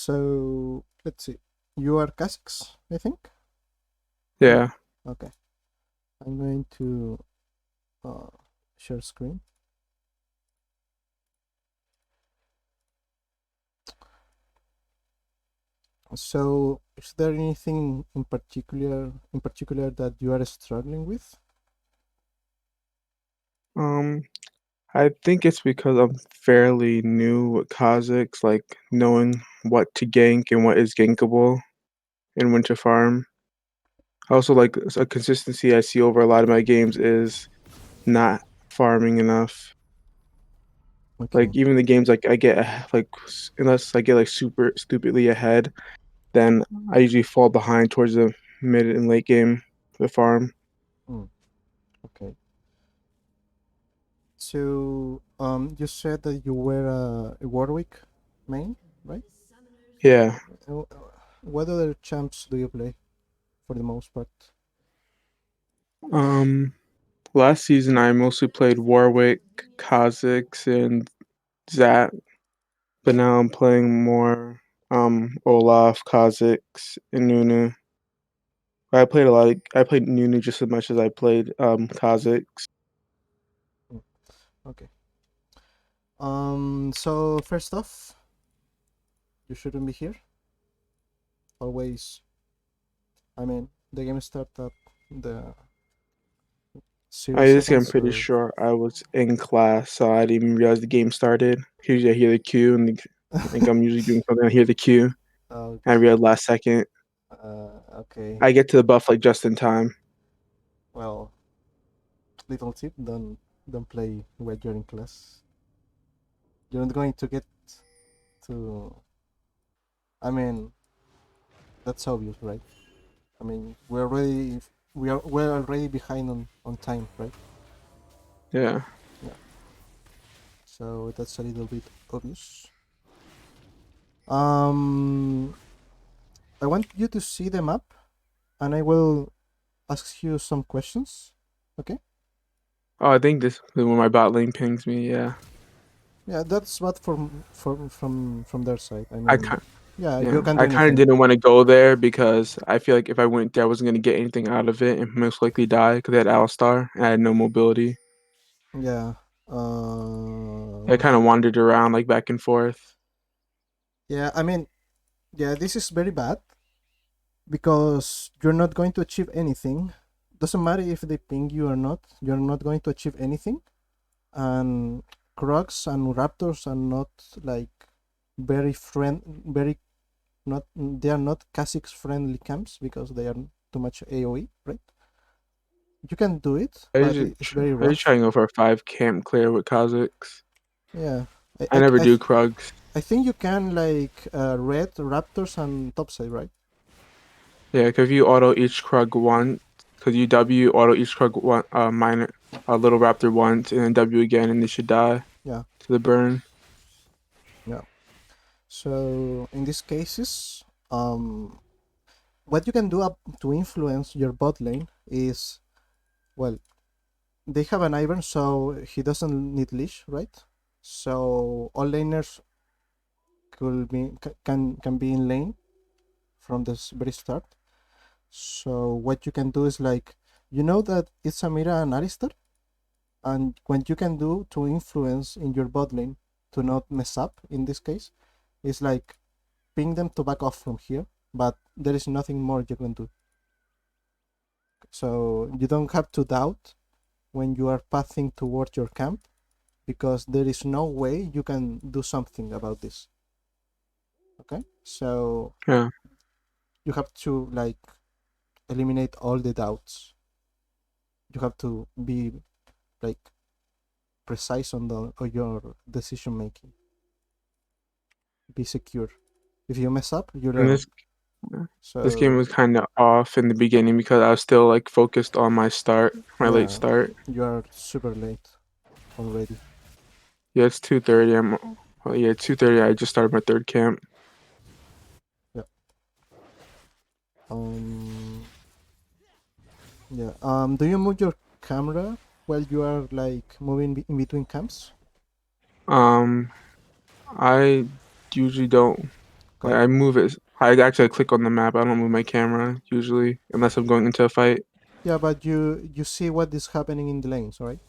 So let's see. You are Kazakhs, I think. Yeah. Okay. I'm going to uh, share screen. So, is there anything in particular that you are struggling with? Um, I think it's because I'm fairly new with Kha'Zix, like knowing what to gank and what is gankable in Winter Farm. Also, like a consistency I see over a lot of my games is not farming enough. Like Okay. even the games like I get unless I get like super stupidly ahead, then I usually fall behind towards the mid and late game the farm. Mm, okay. So, you said that you were a Warwick main, right? Yeah. Uh, What other champs do you play for the most part? Um, Last season I mostly played Warwick, Kha'Zix, and Zat, but now I'm playing more Olaf, Kha'Zix, and Nunu. I played Nunu just as much as I played Kha'Zix. Mm, okay. So first off, you shouldn't be here. Always, I mean, the game started at the I 0 just I'm seconds pretty or sure I was in class, so I didn't even realize the game started. Usually I hear the cue and think I'm usually doing something. I hear the cue. I okay. realized last second. Okay. I get to the buff like just in time. Well, little tip: don't play while you're in class. You're not going to get to. I mean, that's obvious, right? I mean, we're already behind on time, right? Yeah. Yeah. So that's a little bit obvious. Um, I want you to see the map, and I will ask you some questions. Okay? Oh, I think this is when my bot lane pings me. Yeah. Yeah, that's what from their side. I I mean, kind yeah, you Yeah. can do I kind of anything. didn't want to go there because I feel like if I went there, I wasn't gonna get anything out of it and most likely die because I had Alistar and I had no mobility. Yeah. I kind of wandered around like back and forth. Yeah. I mean, yeah, this is very bad because you're not going to achieve anything. Doesn't matter if they ping you or not. You're not going to achieve anything. And Crocs and Raptors are not like very not. They are not Kha'Zix friendly camps because they are too much AOE, right? You can do it, but it's very I just try rough. and go for a 5 camp clear with Kha'Zix. Yeah, I I I, never I, do th- Krugs. I think you can like red Raptors and topside, right? Yeah, because if you auto each Krug once, because you W auto each Krug one, minor, a little Raptor once, and then W again, and they should die Yeah, to the burn. yeah. So in these cases, what you can do up to influence your bot lane is, well, they have an Ivern, so he doesn't need leash, right? So all laners can be in lane from the very start. So what you can do is like, you know that it's Samira and Alistar, and what you can do to influence in your bot lane to not mess up in this case is like ping them to back off from here, but there is nothing more you can do. So you don't have to doubt when you are pathing towards your camp because there is no way you can do something about this. Okay, so Yeah, you have to like eliminate all the doubts. You have to be like precise on your decision making. Be secure. If you mess up, you and learn. this game So was kind of off in the beginning because I was still like focused on my late yeah, start. you are super late already. Yeah, it's 2:30. Well, yeah, 2:30. I just started my third camp. Yeah. Um. Yeah. Do you move your camera while you are like moving in between camps? Um, I usually don't. Like Okay. I move it. I actually click on the map. I don't move my camera usually unless I'm going into a fight. Yeah, but you see what is happening in the lanes, right?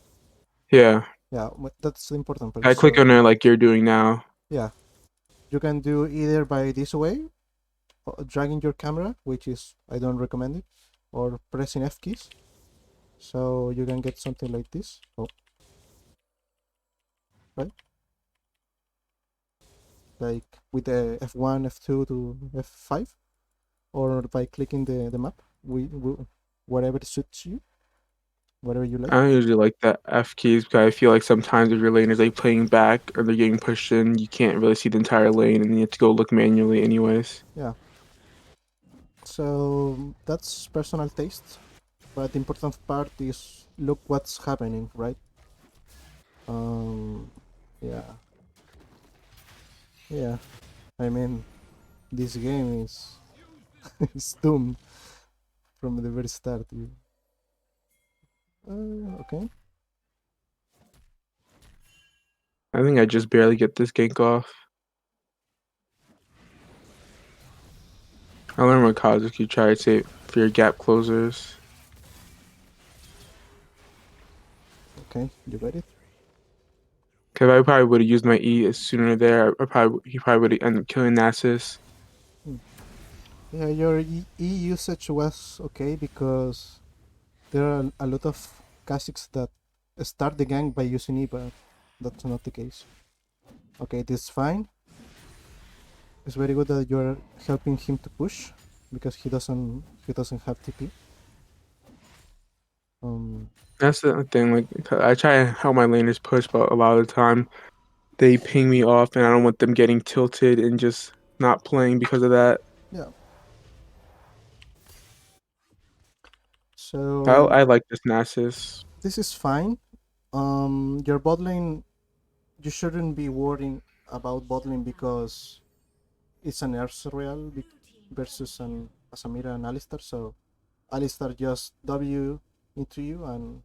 Yeah, Yeah, that's the important part. I click So on it like you're doing now. yeah, you can do either by this way, dragging your camera, which is I don't recommend it, or pressing F keys. So you can get something like this. Oh, right, like with the F1, F2 to F5, or by clicking the map. We whatever suits you, whatever you I like. don't usually like the F keys because I feel like sometimes if your lane is like playing back or they're getting pushed in, you can't really see the entire lane and you have to go look manually anyways. Yeah. So that's personal taste, but the important part is look what's happening, right? Um, yeah, yeah. I mean, this game is is doomed from the very start. Okay. I think I just barely get this gank off. I learned what Kazuki you try to say for your gap closers. Okay, you got it. Cause I probably would have used my E sooner there. He probably would have ended up killing Nasus. Hmm. Yeah, your E usage was okay because there are a lot of Kha'Zix that start the gang by using E, but that's not the case. Okay, this is fine. It's very good that you're helping him to push because he doesn't have TP. Um, That's the thing. Like I try to help my laners push, but a lot of the time they ping me off, and I don't want them getting tilted and just not playing because of that. yeah. I So I like this Nasus. this is fine. Your bot lane, you shouldn't be worrying about bot lane because it's an Ezreal versus an Samira and Alistar. So Alistar just W into you and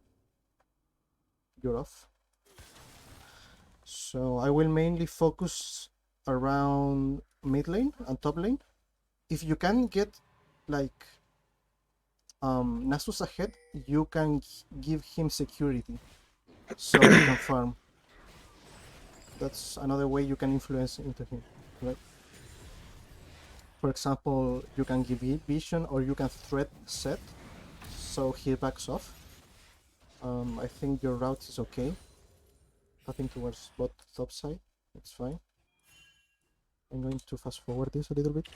you're off. So I will mainly focus around mid lane and top lane. If you can get like Nasus ahead, you can give him security so he can farm. That's another way you can influence into him, right? For example, you can give vision or you can threat set so he backs off. I think your route is okay. Tapping towards bot top side, it's fine. I'm going to fast forward this a little bit.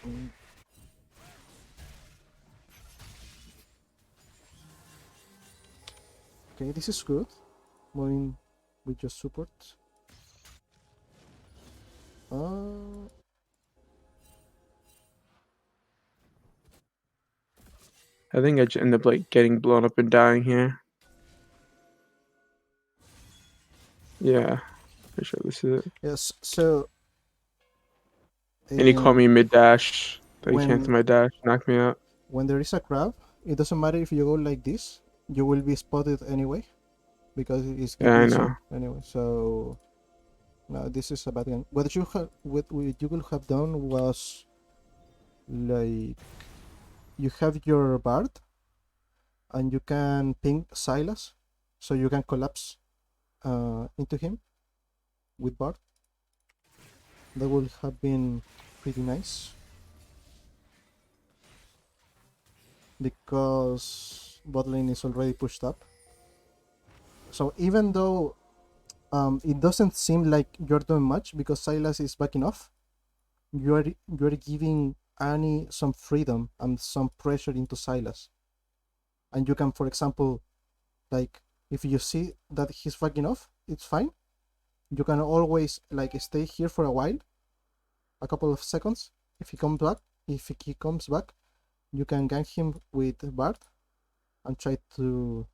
Mm, okay, this is good. Moving with your support. Uh, I think I just end up like getting blown up and dying here. Yeah, pretty sure this is it. yes. So And he caught um, me mid dash. So he when canceled my dash, knocked me out. when there is a crab, it doesn't matter if you go like this. You will be spotted anyway because it's Yeah, give I know. vision anyway. So no, this is a bad game. What you could have done was like you have your bard and you can ping Silas, so you can collapse into him with bard. That would have been pretty nice because bot lane is already pushed up. So even though it doesn't seem like you're doing much because Silas is backing off, you're giving Annie some freedom and some pressure into Silas. And you can, for example, like if you see that he's backing off, it's fine. You can always like stay here for a while, a couple of seconds. If he comes back, you can gank him with Bard and try to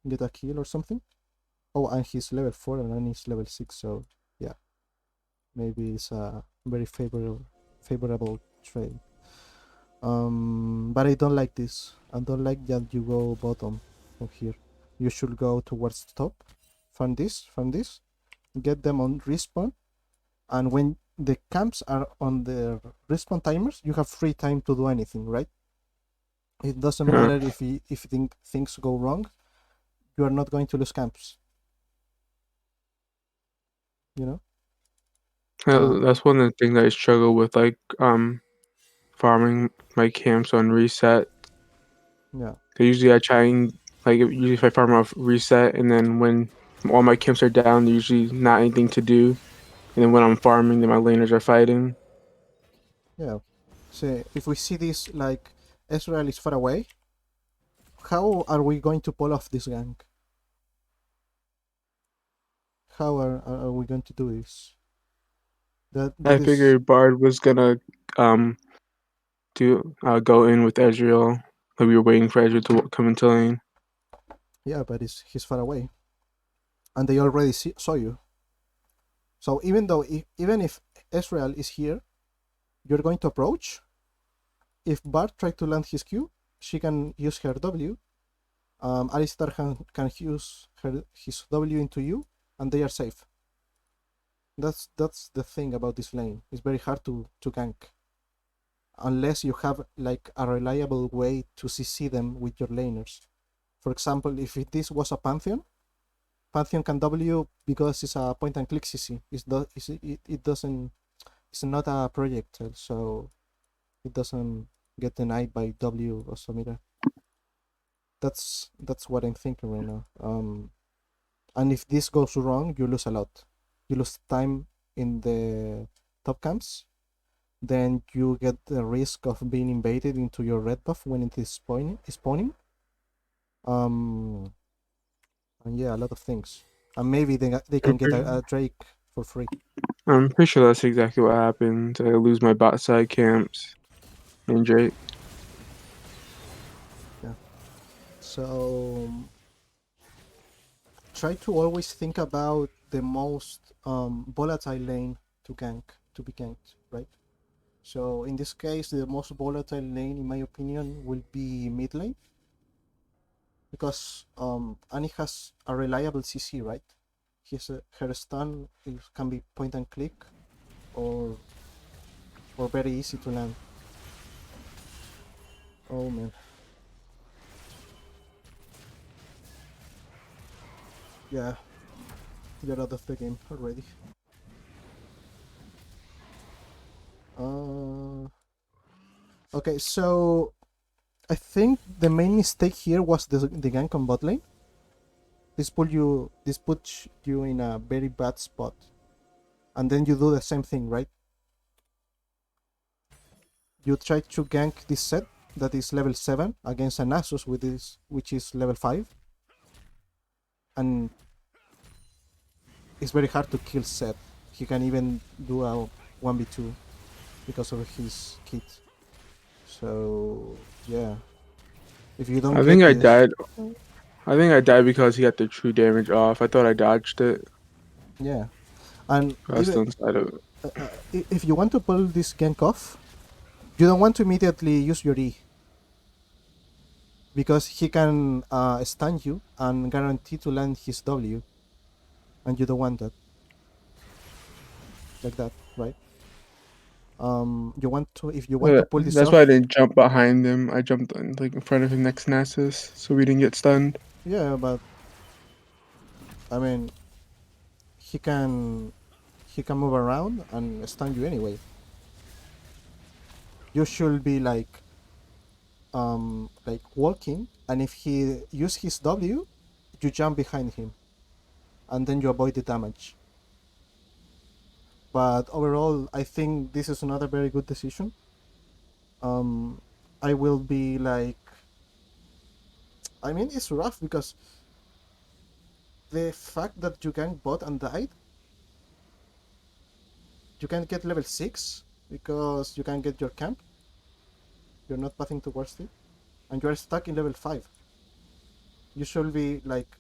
get a kill or something. Oh, and he's level 4 and Annie's level 6, so yeah, maybe it's a very favorable trade. But I don't like this. I don't like that you go bottom from here. You should go towards the top. From this, get them on respawn, And when the camps are on their respawn timers, you have free time to do anything, right? It doesn't Yeah. matter if things go wrong, you are not going to lose camps, you know? Uh, That's one of the things I struggle with, like, farming my camps on reset. yeah, 'Cause usually I try and like, usually if I farm off reset and then when all my camps are down, there's usually not anything to do, and then when I'm farming, then my laners are fighting. yeah. So if we see this like Israel is far away, how are we going to pull off this gank? How are we going to do this? That I is, figured Bard was gonna, um, go in with Ezreal, like, we were waiting for Ezreal to come into lane. yeah, but he's far away, and they already saw you. So even if Israel is here, you're going to approach. If Bart tries to land his Q, she can use her W. Alistar can use his W into you, and they are safe. That's the thing about this lane. It's very hard to gank unless you have like a reliable way to CC them with your laners. For example, if this was a Pantheon, Pantheon can W because it's a point and click CC. It doesn't. It's not a projectile, so it doesn't get denied by W or Samira. That's what I'm thinking right now. And if this goes wrong, you lose a lot. You lose time in the top camps. Then you get the risk of being invaded into your red buff when it is spawning. Um, and yeah, a lot of things. And maybe they I'm can get pretty a Drake for free. I'm pretty sure that's exactly what happened. I lose my bot side camps and Drake. Yeah. So try to always think about the most volatile lane to gank to be ganked, right? So in this case, the most volatile lane, in my opinion, will be mid lane because Annie has a reliable CC, right? Her stun can be point and click or very easy to land. Oh man, yeah, you're out of the game already. Uh, okay, so I think the main mistake here was the gank on bot lane. This puts you in a very bad spot, and then you do the same thing, right? You try to gank this set that is level 7 against an Asus which is level 5, and it's very hard to kill Set. He can even do a 1v2 because of his kit. So yeah, if you don't I think get I this, died. I think I died because he got the true damage off. I thought I dodged it. yeah, and I was even still inside of it. if you want to pull this gank off, you don't want to immediately use your E because he can stun you and guarantee to land his W, and you don't want that like that, right? You want to if you want to pull this That's why I off, didn't jump behind him. I jumped like in front of him next to Nasus, so we didn't get stunned. yeah, but I mean he can move around and stun you anyway. You should be like walking, and if he use his W, you jump behind him, and then you avoid the damage. But overall, I think this is not a very good decision. Um, I will be like, I mean, it's rough because the fact that you can bot and died, you can get level 6 because you can get your camp. You're not pathing towards it, and you are stuck in level 5. You should be like,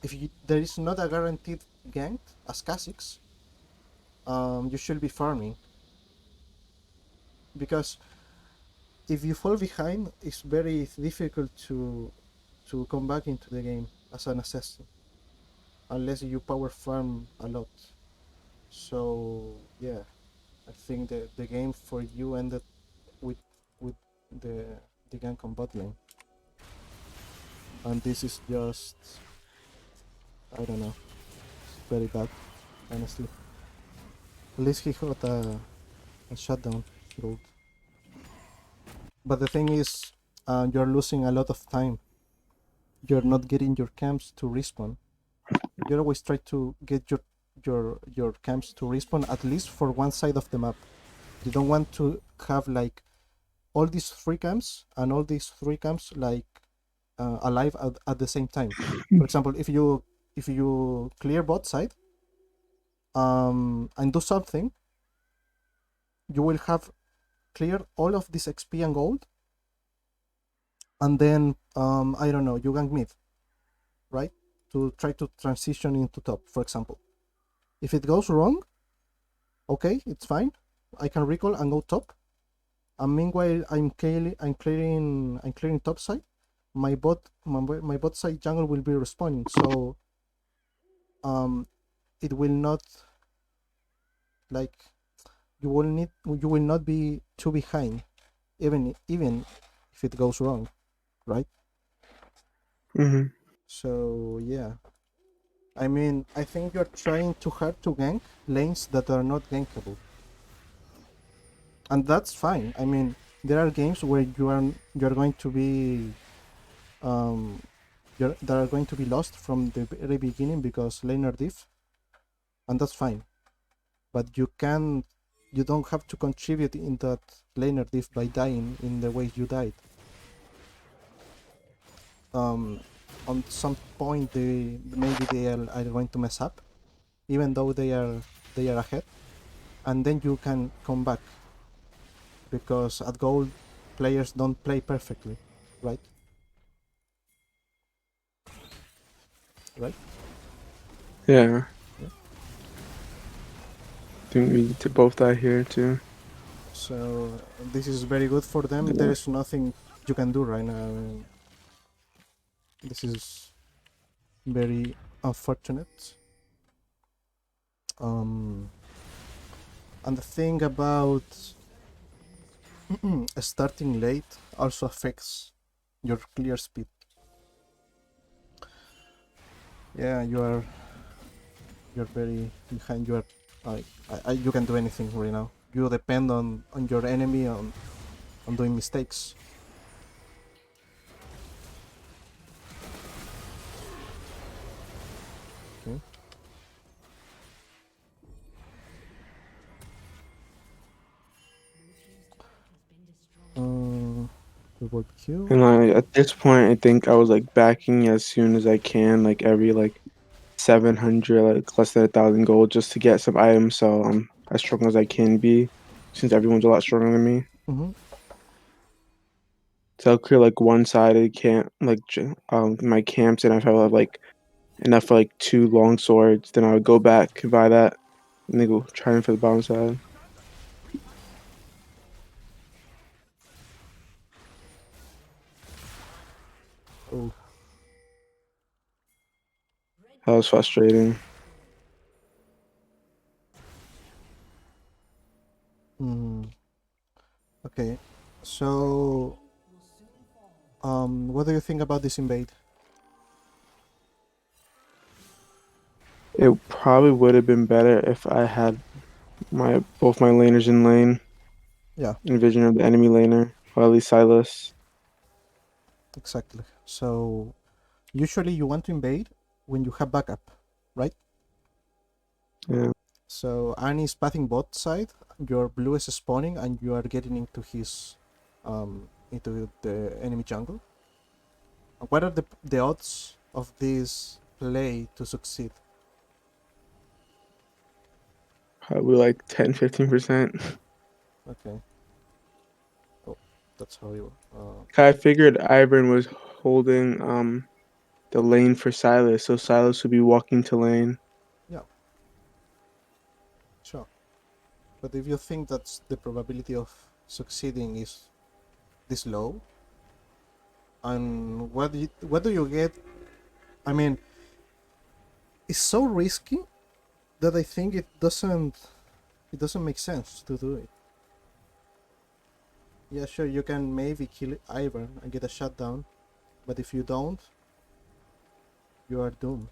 if there is not a guaranteed gank as Kha'Zix, you should be farming because if you fall behind, it's very difficult to come back into the game as an assassin unless you power farm a lot. So yeah, I think the game for you ended with with the the gank on bot lane, and this is just, I don't know, it's very bad, honestly. At least he got a shutdown gold. But the thing is, you're losing a lot of time. You're not getting your camps to respawn. You always try to get your camps to respawn at least for one side of the map. You don't want to have like all these three camps and all these three camps like alive at the same time. For example, if you clear bot side and do something, you will have cleared all of this XP and gold, and then I don't know, you gank mid, right? To try to transition into top, for example. If it goes wrong, okay, it's fine. I can recall and go top. And meanwhile, I'm clearing top side. My bot side jungle will be respawning, so um, it will not like you will not be too behind, even if it goes wrong, right? Hmm. So yeah, I mean, I think you're trying too hard to gank lanes that are not gankable, and that's fine. I mean, there are games where you're going to be um that are going to be lost from the very beginning because laner diff, and that's fine. But you don't have to contribute in that laner diff by dying in the way you died. Um, on some point, they are going to mess up, even though they are ahead, and then you can come back because at gold players don't play perfectly, right? Right? Yeah, Yeah. I think we to both die here too. So this is very good for them. There Yeah. is nothing you can do right now. I mean, this is very unfortunate. Um, and the thing about starting late also affects your clear speed. Yeah, you're very behind. You can do anything right now. You depend on your enemy on doing mistakes. Okay. Reward Q. And at this point, I think I was like backing as soon as I can, like every like 700, like less than 1,000 gold, just to get some items. So I'm as strong as I can be, since everyone's a lot stronger than me. Mm-hmm. So I'll clear like one side of the camp, like my camps, and if I have like enough for like two long swords, then I would go back and buy that, and then go trying for the bottom side. Oh. That was frustrating. Mm. Okay. So, what do you think about this invade? It probably would have been better if I had my both my laners in lane Yeah, and vision of the enemy laner, or at least Silas. exactly. So, usually you want to invade when you have backup, right? Yeah. So, Annie is pathing bot side, your blue is spawning, and you are getting into the enemy jungle. What are the odds of this play to succeed? Probably like 10-15%. Okay. Oh, that's how you. I figured Ivern was holding the lane for Silas, so Silas would be walking to lane. Yeah, sure. But if you think that the probability of succeeding is this low, and what do you get? I mean, it's so risky that I think it doesn't make sense to do it. Yeah, sure, you can maybe kill Ivern and get a shutdown, but if you don't, you are doomed.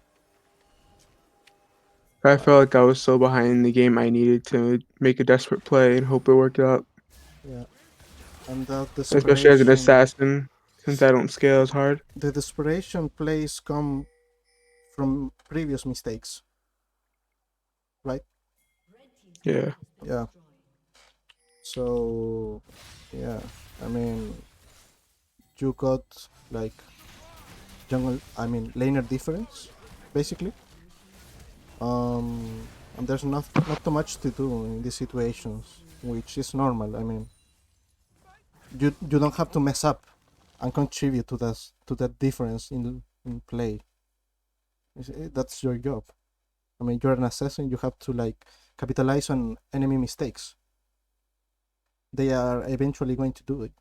I Uh, felt like I was so behind in the game I needed to make a desperate play and hope it worked out. yeah, and that Especially as an desperation, assassin, since I don't scale as hard. the desperation plays come from previous mistakes, right? Yeah. Yeah. So, yeah, I mean, you got like laner difference, basically. And there's not too much to do in these situations, which is normal. I mean, you don't have to mess up and contribute to that difference in play. That's your job. I mean, you're an assassin. You have to like capitalize on enemy mistakes. They are eventually going to do it.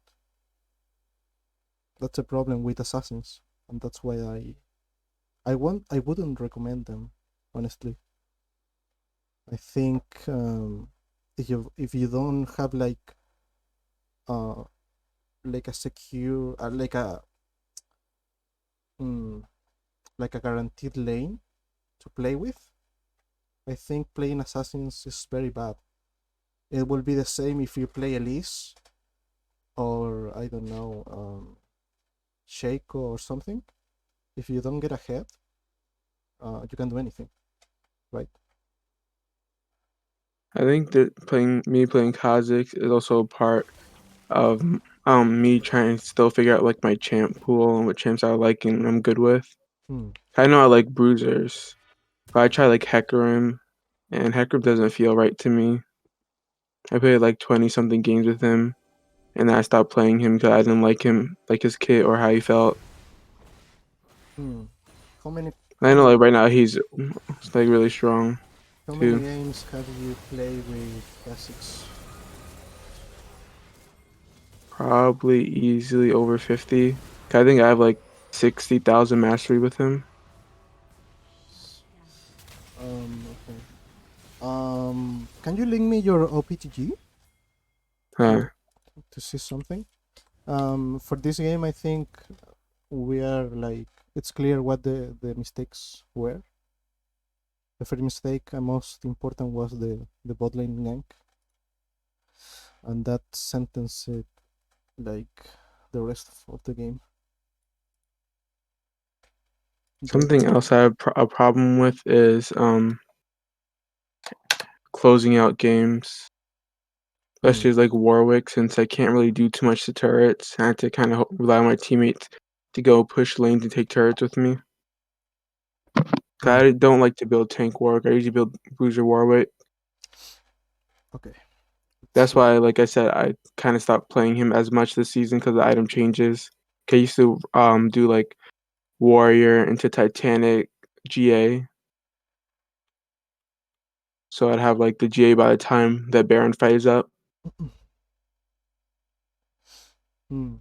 That's a problem with assassins, and that's why I wouldn't recommend them, honestly. I think if you don't have uh like a secure mm, like a guaranteed lane to play with, I think playing assassins is very bad. It will be the same if you play Elise or I don't know, Shaco or something. If you don't get ahead, you can't do anything, right? I think that playing Kha'Zix is also a part of me trying to still figure out like my champ pool and what champs I like and I'm good with. Hmm. I know I like bruisers, but I try like Hecarim, and Hecarim doesn't feel right to me. I played like 20 something games with him, and then I stopped playing him because I didn't like him, like his kit or how he felt. Hmm. How many And I how know many like right now he's like really strong how many too. games have you played with Kha'Zix? Probably easily over 50. I think I have like 60,000 mastery with him. Okay. Can you link me your OPTG Huh. to see something? For this game, I think we are like it's clear what the mistakes were. The first mistake and most important was the bot lane gank, and that sentenced it like the rest of the game. The Something else I have a problem with is closing out games, hmm, especially like Warwick, since I can't really do too much to turrets. I have to kind of rely on my teammates to go push lanes and take turrets with me. 'Cause hmm, I don't like to build tank Warwick. I usually build bruiser Warwick. okay. Let's That's see. why, like I said, I kind of stopped playing him as much this season because the item changes. 'Cause I used to do like Warrior into Titanic GA, so I'd have like the GA by the time that Baron fight is up. Hmm.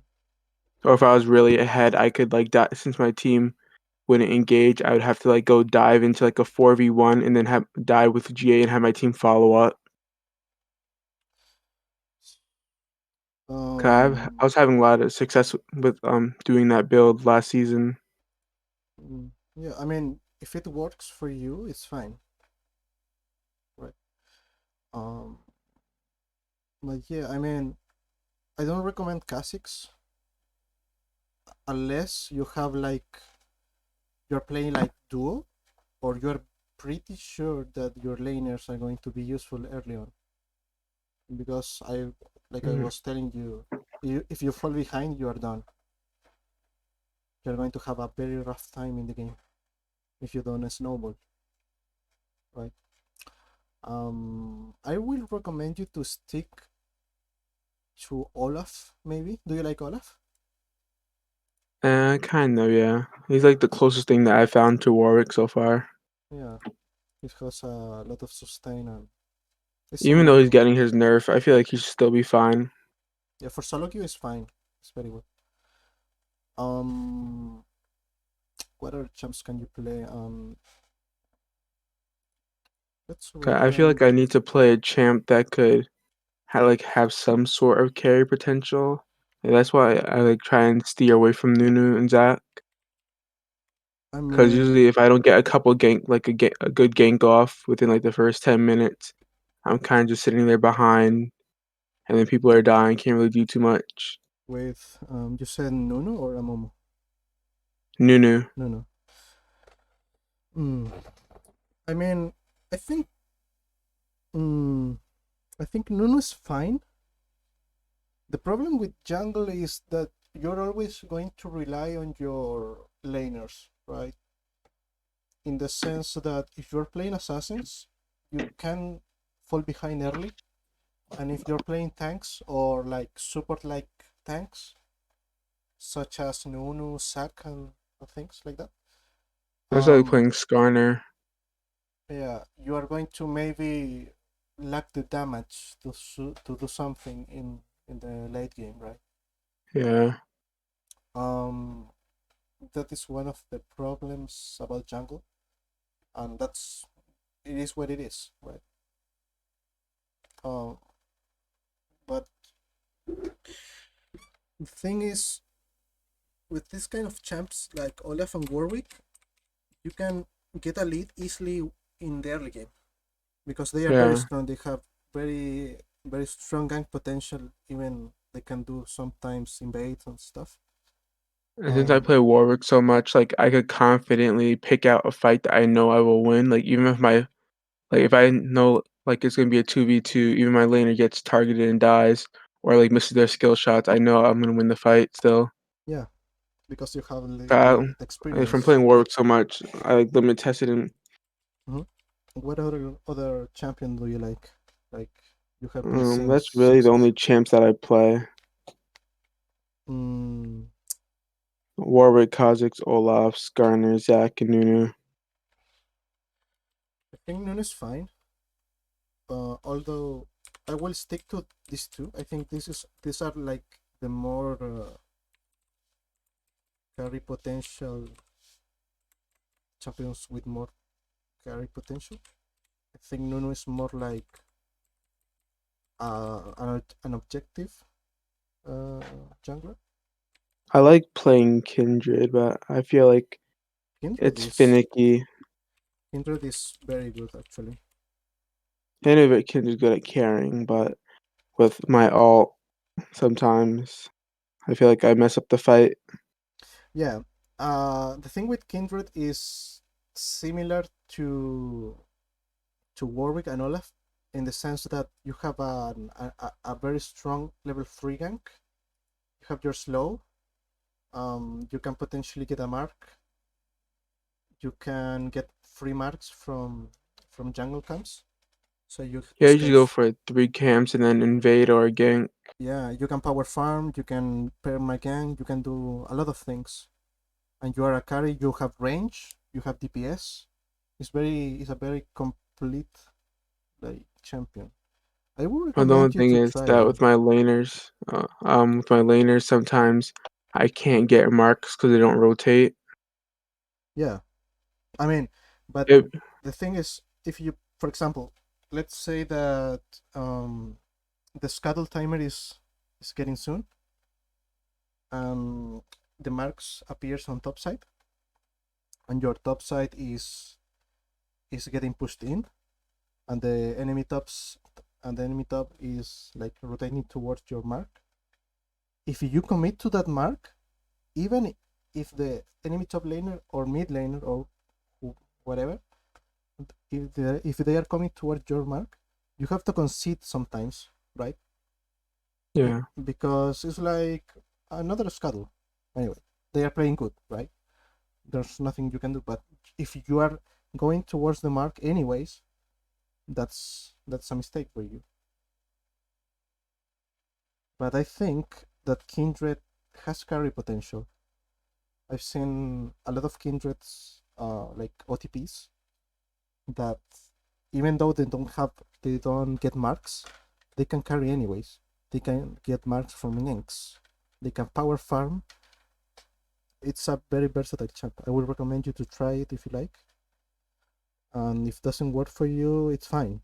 Or if I was really ahead, I could like die since my team wouldn't engage. I would have to like go dive into like a 4v1 and then have die with GA and have my team follow up. 'Cause I Um. was having a lot of success with doing that build last season. Yeah. I mean, if it works for you, it's fine, right? Um. But yeah, I mean, I don't recommend Kha'Zix unless you have like you're playing like duo or you're pretty sure that your laners are going to be useful early on. Because like I Mhm. was telling you, if you fall behind, you are done. You're going to have a very rough time in the game if you don't snowball, right? I will recommend you to stick to Olaf. Maybe. Do you like Olaf? Kind of, yeah. He's like the closest thing that I found to Warwick so far. Yeah, it has a lot of sustain and it's Even though similar he's to. getting his nerf, I feel like he should still be fine. Yeah, for solo queue it's fine. It's very good. Um, what other champs can you play? Let's 'Cause I feel like recommend. I need to play a champ that could have some sort of carry potential. And that's why I like try and steer away from Nunu and Zac. I Because mean, usually if I don't get a couple a good gank off within like the first 10 minutes, I'm kind of just sitting there behind, and then people are dying, can't really do too much. with you said Nuno or Amomo? Nunu, Nuno. Mm. I mean, I think. Mm, I think Nuno is fine. The problem with jungle is that you're always going to rely on your laners, right? In the sense that if you're playing assassins, you can fall behind early, and if you're playing tanks or like support like tanks, such as Nunu, Sak, and things like that, that's like um, playing Skarner. yeah, you are going to maybe lack the damage to to do something in the late game, right? Yeah, Um, that is one of the problems about jungle, and that's it is what it is, right? Um, but the thing is, with this kind of champs like Olaf and Warwick, you can get a lead easily in the early game because they are very yeah. strong. They have very strong gank potential. Even they can do sometimes invade and stuff. And since I Um, play Warwick so much, like I could confidently pick out a fight that I know I will win. Like even if my like if I know like it's gonna be a 2v2, even my laner gets targeted and dies or like misses their skill shots, I know I'm gonna win the fight still. yeah, because you have Uh, the if I'm experience. playing Warwick so much, I like limit tested him. Mhm. What other champion do you like? Like you have been since That's really the 6s. only champs that I play. Mm, Warwick, Kha'Zix, Olaf, Skarner, Zac, and Nunu. I think Nun is fine. Although I will stick to these two. I think these are like the more carry potential champions with more carry potential. I think Nunu is more like an objective jungler. I like playing Kindred, but I feel like Kindred it's is finicky. Kindred is very good actually. I know that Kindred's good at carrying, but with my ult, sometimes I feel like I mess up the fight. Yeah. The thing with Kindred is similar to Warwick and Olaf in the sense that you have a very strong level 3 gank. You have your slow. You can potentially get a mark. You can get free marks from jungle camps. So you Yeah, you stay. should go for 3 camps and then invade or gank. Yeah, you can power farm. You can pair my gang. You can do a lot of things. And you are a carry. You have range. You have DPS. It's a very complete like champion. I would But the only recommend you thing to is try that one. with my laners, sometimes I can't get marks because they don't rotate. Yeah, I mean, but It, the thing is, if you, for example, let's say that the scuttle timer is getting soon, and the marks appears on top side, and your top side is getting pushed in, and the enemy top is like rotating towards your mark. If you commit to that mark, even if the enemy top laner or mid laner or whatever, if they are coming towards your mark, you have to concede sometimes, right? yeah. Because it's like another scuttle. Anyway, they are playing good, right? There's nothing you can do. But if you are going towards the mark anyways, that's a mistake for you. But I think that Kindred has carry potential. I've seen a lot of Kindreds, like OTPs, that even though they don't get marks, they can carry anyways. They can get marks from links. They can power farm. It's a very versatile champ. I would recommend you to try it if you like. and if it doesn't work for you, it's fine.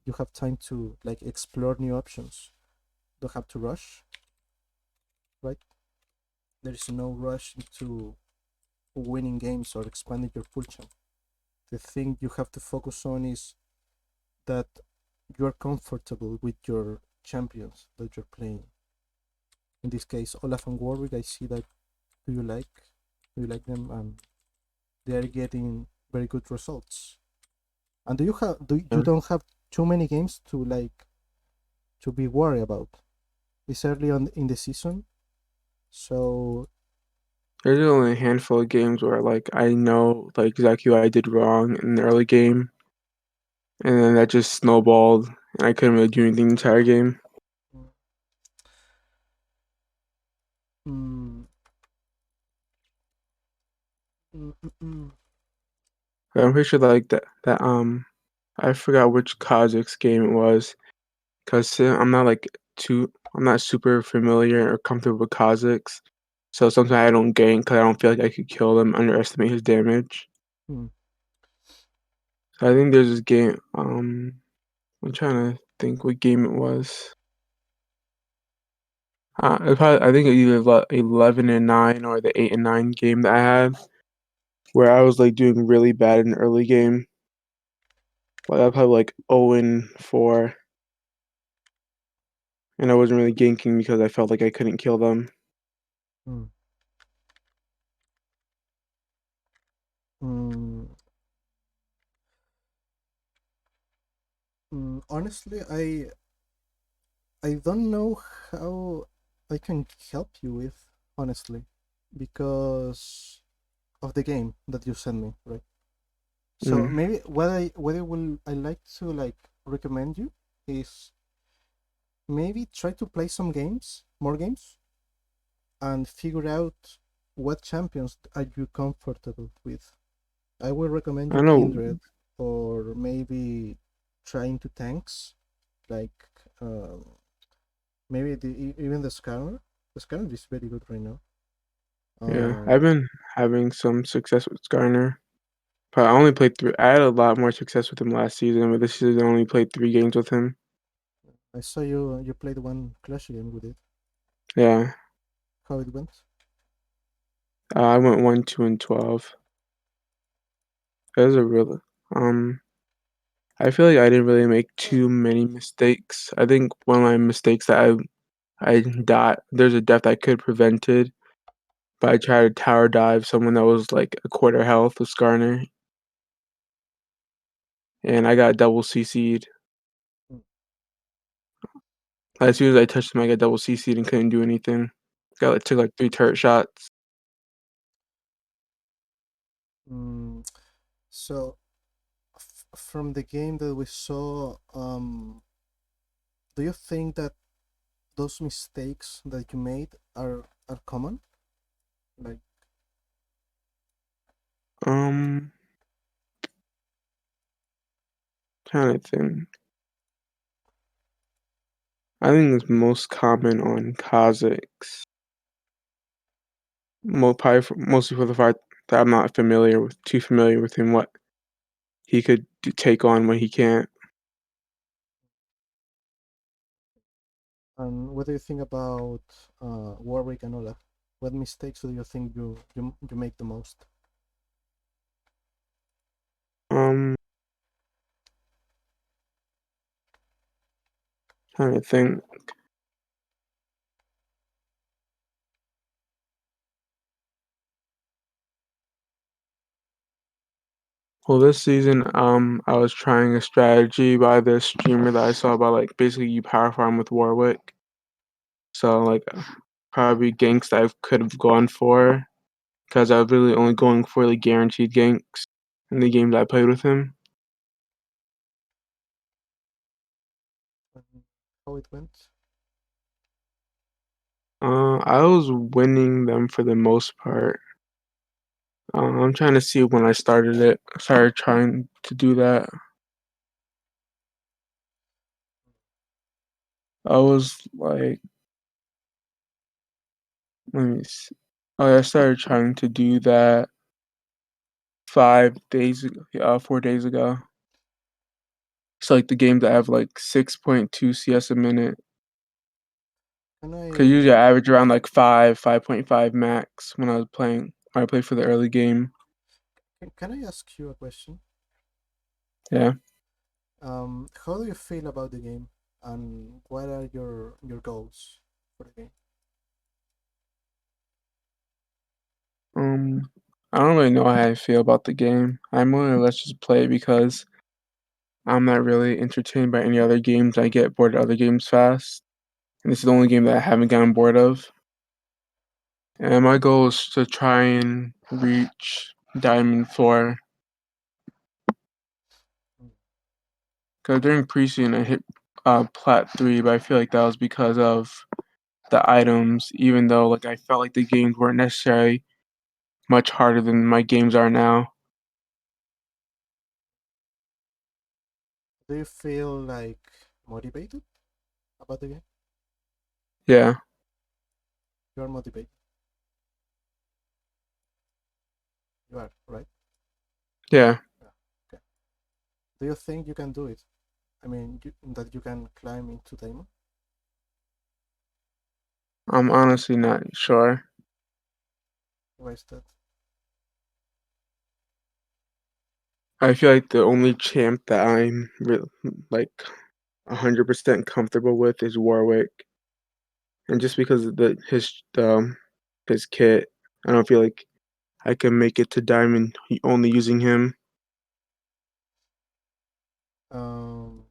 You have time to like explore new options. Don't have to rush, right? There is no rush into winning games or expanding your pool champ. The thing you have to focus on is that you're comfortable with your champions that you're playing. In this case, Olaf and Warwick, I see that do you like do you like them, and they are getting very good results. And do you Yeah. don't have too many games to like to be worried about? It's early on in the season, so There's only a handful of games where like I know like exactly what I did wrong in the early game, and then that just snowballed, and I couldn't really do anything the entire game. mm, mm, mm, mm, But I'm pretty sure like that I forgot which Kazakhs game it was, cause I'm not super familiar or comfortable with Kazakhs, so sometimes I don't gank 'cause I don't feel like I could kill them, underestimate his damage. mm, So I think there's this game. I'm trying to think what game it was. I think either 11-9 or the 8-9 game that I had, where I was like doing really bad in the early game. Like I probably like 0-4, and I wasn't really ganking because I felt like I couldn't kill them. mm, mm, honestly, I don't know how I can help you with, honestly, because of the game that you sent me, right? So Mm. maybe what I will I like to like recommend you is maybe try to play some games, more games, and figure out what champions are you comfortable with. I will recommend I you know. Kindred, or maybe trying to tanks like um, maybe even the scanner. The scanner is very good right now. Yeah, I've Um, been having some success with Skarner, but I only played three. I had a lot more success with him last season, but this season I only played 3 games with him. I saw you played one clash game with it. Yeah, How it went? I went 1, 2, and 12. That was a real. Um, I feel like I didn't really make too many mistakes. I think one of my mistakes that I died. There's a death I could have prevented, but I tried to tower dive someone that was like a quarter health with Skarner, and I got double CC'd. Mm, As soon as I touched him, I got double CC'd and couldn't do anything. Took like 3 turret shots. mm, so from the game that we saw, do you think that those mistakes that you made are common? Like, Um, Trying to think. I think it's most common on Kazakhs. Mostly for the fact that I'm not too familiar with him, what he could take on when he can't. and what do you think about Warwick and Olaf? What mistakes do you think you make the most? Um, Trying to think. Well, this season, I was trying a strategy by this streamer that I saw about like basically you power farm with Warwick. So like probably ganks that I could have gone for because I was really only going for the guaranteed ganks in the games I played with him. And how it went? I was winning them for the most part. I'm trying to see when I started trying to do that. I was like, let me see. Oh, yeah, I started trying to do that 5 days ago, 4 days ago. So like the games that have like 6.2 CS a minute. Can Cause I usually I average around like 5.5 max when I was playing. When I played for the early game. can I ask you a question? Yeah. How do you feel about the game, and what are your goals for the game? Um, I don't really know how I feel about the game. I more or less just play it because I'm not really entertained by any other games. I get bored of other games fast, and this is the only game that I haven't gotten bored of. And my goal is to try and reach Diamond 4. Mm. Because during preseason I hit Plat 3, but I feel like that was because of the items, even though like I felt like the games weren't necessarily much harder than my games are now. Do you feel like motivated about the game? Yeah, You are motivated. You are, right? yeah. Yeah. Okay. Do you think you can do it? I mean, that you can climb into diamond? I'm honestly not sure. Why is that? I feel like the only champ that I'm like 100% comfortable with is Warwick, and just because of his kit, I don't feel like I can make it to Diamond only using him. Um,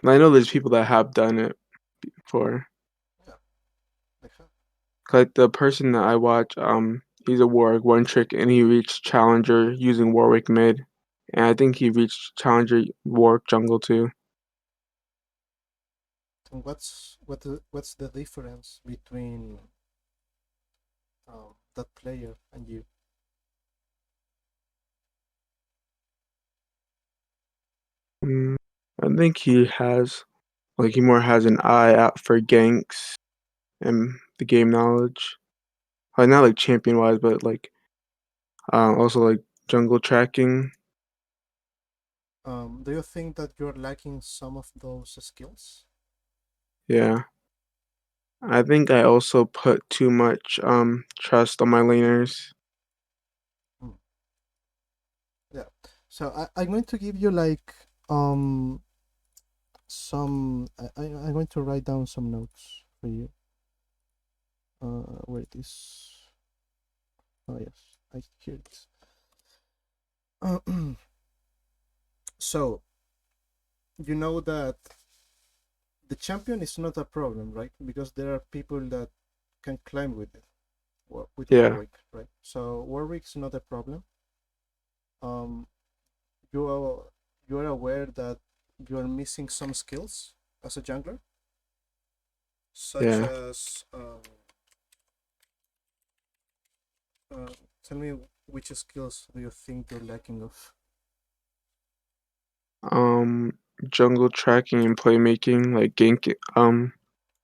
And I know there's people that have done it before. yeah, they have. Like the person that I watch, he's a Warwick one trick, and he reached Challenger using Warwick mid, and I think he reached Challenger Warwick jungle too. And what's the difference between that player and you? Mm, I think he more has an eye out for ganks and the game knowledge. Like not like champion wise, but like also like jungle tracking. Do you think that you're lacking some of those skills? Yeah. I think I also put too much trust on my laners. Hmm. Yeah. So I'm going to give you like um I'm going to write down some notes for you. Where it is? Oh yes, I hear it. So you know that the champion is not a problem, right? Because there are people that can climb with it, with Yeah, Warwick, right? So Warwick's not a problem. Um, you are you are aware that you are missing some skills as a jungler, such yeah. as uh, tell me which skills do you think you're lacking of? Um, jungle tracking and playmaking, like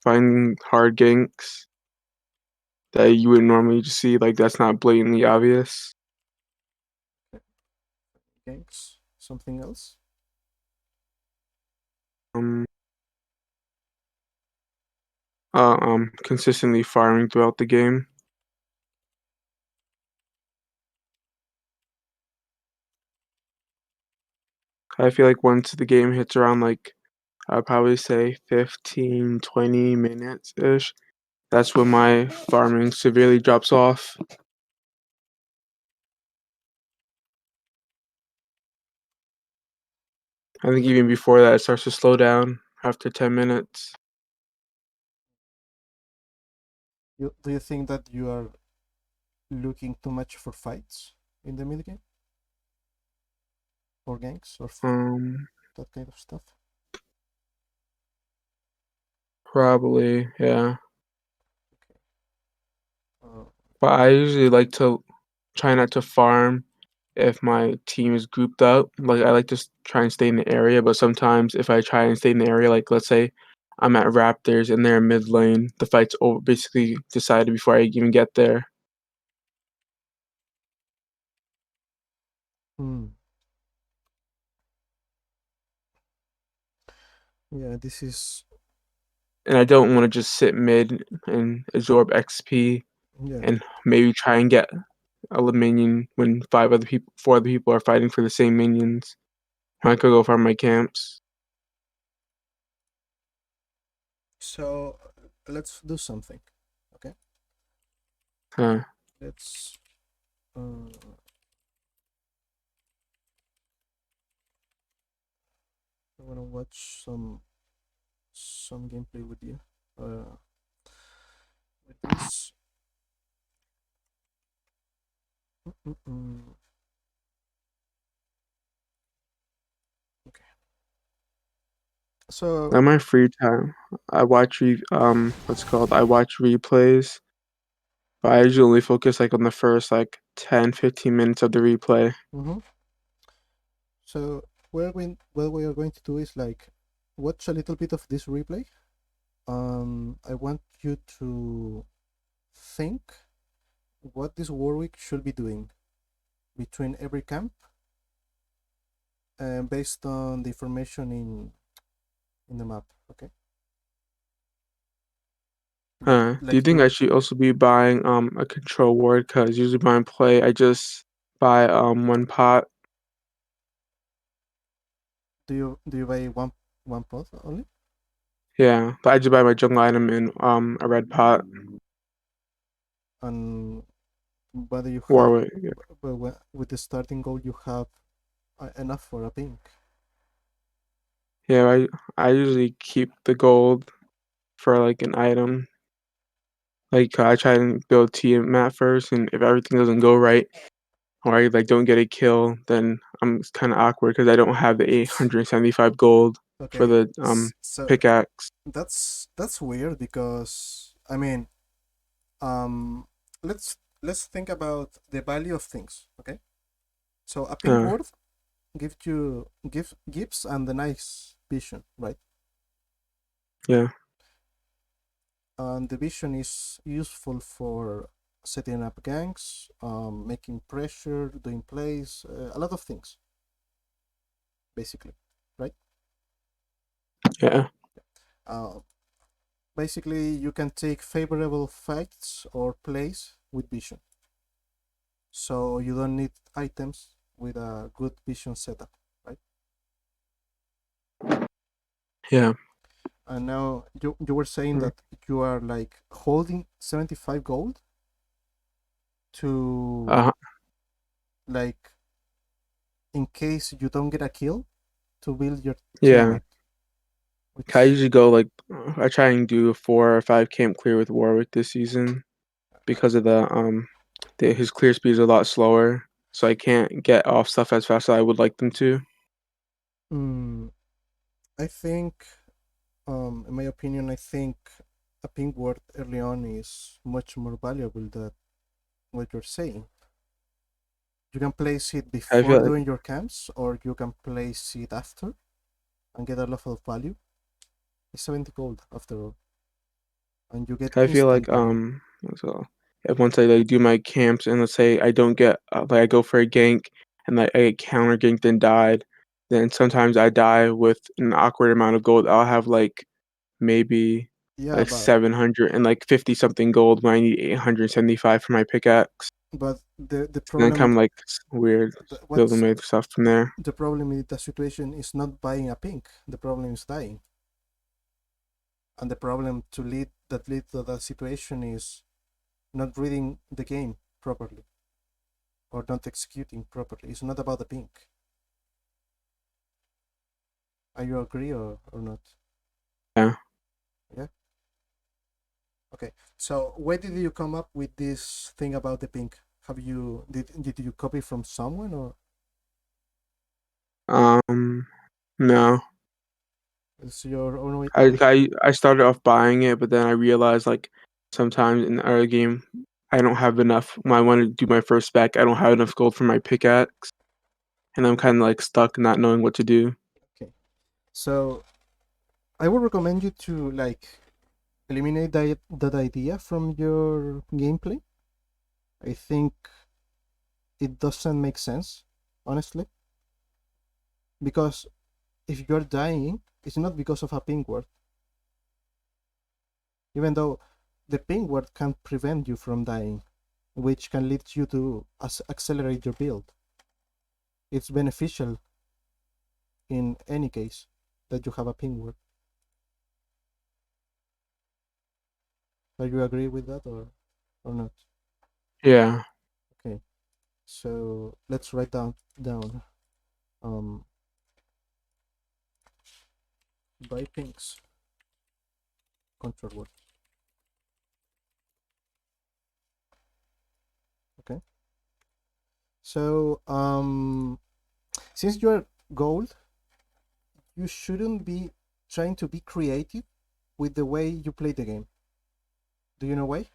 finding hard ganks that you would normally just see, like that's not blatantly obvious. Ganks, something else? Um, Consistently farming throughout the game. I feel like once the game hits around like I'd probably say 15, 20 minutes ish. That's when my farming severely drops off. I think even before that, it starts to slow down after 10 minutes. Do you think that you are looking too much for fights in the mid game, or ganks, or Um, that kind of stuff? Probably, yeah. Okay. Uh, But I usually like to try not to farm if my team is grouped up. Like I like to try and stay in the area, but sometimes if I try and stay in the area, like let's say I'm at Raptors and they're in mid lane, the fight's over, basically decided before I even get there. Hmm. Yeah, this is and I don't want to just sit mid and absorb XP yeah. and maybe try and get a minion when 4 other people are fighting for the same minions. I could go farm my camps. So let's do something. Okay, Huh. let's. Uh, I wanna watch some gameplay with you. Uh, with this. Mm-mm-mm. Okay. So. On my free time, I watch what's it called? I watch replays, but I usually only focus like on the first like 10, 15 minutes of the replay. Mm-hmm. So what we are going to do is like watch a little bit of this replay. I want you to think what this Warwick should be doing between every camp, based on the information in the map. Okay, Do you like think I you should also be buying a control ward? Cause usually when I play, I just buy one pot. do you buy one pot only? Yeah, but I just buy my jungle item in a red pot. And whether you have, Warwick. Yeah, with the starting goal you have enough for a pink. yeah. I usually keep the gold for like an item. Like I try and build team map first, and if everything doesn't go right, or I like don't get a kill, then I'm kind of awkward because I don't have the S- 875 gold for Okay, the so pickaxe. that's weird because I mean, um, let's think about the value of things. Okay, so a pink Uh, word gives and the nice vision, right? yeah, And the vision is useful for setting up ganks, making pressure, doing plays, a lot of things, basically, right? yeah, Uh, Basically, you can take favorable fights or plays with vision, so you don't need items with a good vision setup, right? yeah. And now you were saying Mm. that you are like holding 75 gold to, Uh, like, in case you don't get a kill, to build your yeah. Tiamat, I which usually go like I try and do a 4 or 5 camp clear with Warwick this season because of his clear speed is a lot slower, so I can't get off stuff as fast as I would like them to. mm, I think, in my opinion, I think a pink word early on is much more valuable than what you're saying. You can place it I before feel like doing your camps, or you can place it after and get a lot of value. It's 70 gold after all, and you get I feel instant like value. so if once I like do my camps and let's say I don't get like I go for a gank and like I get counter ganked and died, then sometimes I die with an awkward amount of gold. I'll have like maybe Yeah, like 700 and like 50 something gold when I need 875 for my pickaxe. but the And then problem come like weird building what's my stuff from there. the problem with the situation is not buying a pink. The problem is dying, and the problem lead to that situation is not reading the game properly or not executing properly. It's not about the pink. Are you agree or not? Yeah. Yeah. Okay. So where did you come up with this thing about the pink? Did you copy from someone, or Um no. is your own I started off buying it, but then I realized like sometimes in the early game I don't have enough. When I want to do my first spec, I don't have enough gold for my pickaxe, and I'm kind of like stuck not knowing what to do. Okay. So I would recommend you to like eliminate that idea from your gameplay. I think it doesn't make sense. honestly, because if you're dying, it's not because of a ping word, even though the ping word can prevent you from dying, which can lead you to accelerate your build. It's beneficial in any case that you have a ping word. Do you agree with that or not? Yeah. Okay, so let's write down um by pings control word. Okay, so since you're gold, you shouldn't be trying to be creative with the way you play the game. Do you know why?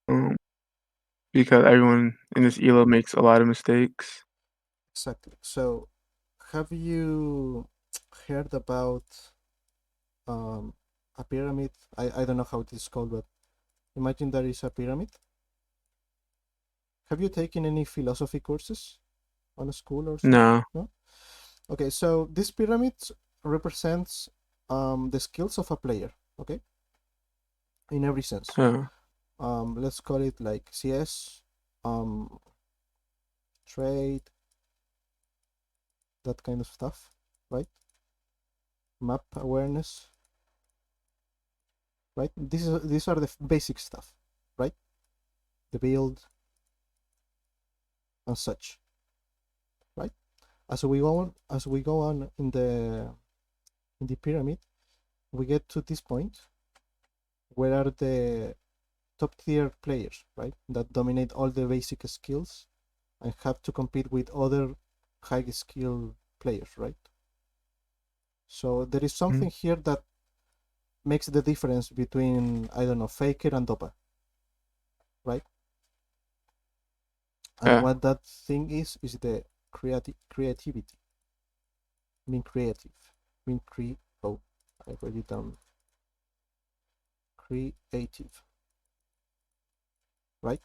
Um, because everyone in this ELO makes a lot of mistakes. Exactly. So, have you heard about um, a pyramid? I don't know how it is called, but imagine there is a pyramid. Have you taken any philosophy courses on a school or something? No. No? Okay, so this pyramid represents the skills of a player, okay, in every sense. Uh, Let's call it like CS, um, trade, that kind of stuff, right? Map awareness, right? These are the basic stuff, right? The build and such, right? As we go on in the pyramid, we get to this point where are the top tier players, right? That dominate all the basic skills and have to compete with other high skill players, right? So there is mm, something here that makes the difference between, I don't know, faker and dopa, right? And yeah. what that thing is the creativity, being creative, being oh, I wrote it down, creative, right?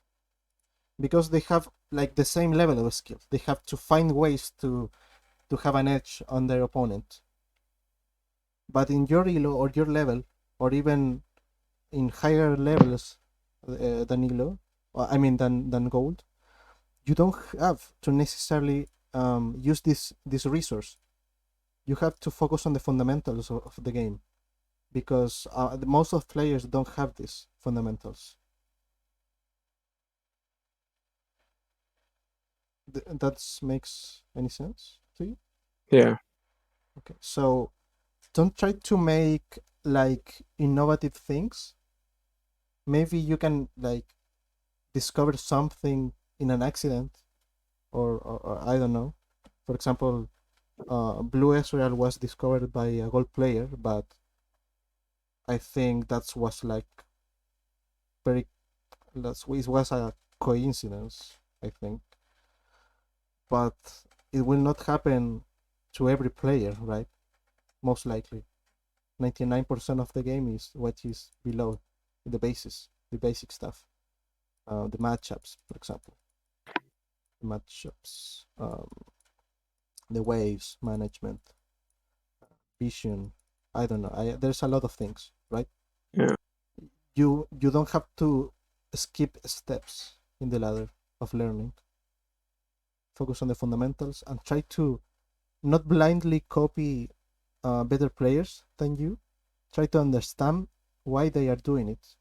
Because they have like the same level of skill. They have to find ways to have an edge on their opponent. But in your elo or your level, or even in higher levels than elo, I mean than gold, you don't have to necessarily use this resource. You have to focus on the fundamentals of the game because most of players don't have these fundamentals. That makes any sense to you? Yeah. Okay, so don't try to make like innovative things. Maybe you can like discover something in an accident, or I don't know. For example, Blue Ezreal was discovered by a gold player, but I think that was like very it was a coincidence, I think, but it will not happen to every player, right? Most likely, 99% of the game is what is below the basis, the basic stuff, the matchups, for example, the matchups, the waves management, vision. I don't know. There's a lot of things, right? Yeah. You don't have to skip steps in the ladder of learning. Focus on the fundamentals and try to not blindly copy better players than you. Try to understand why they are doing it,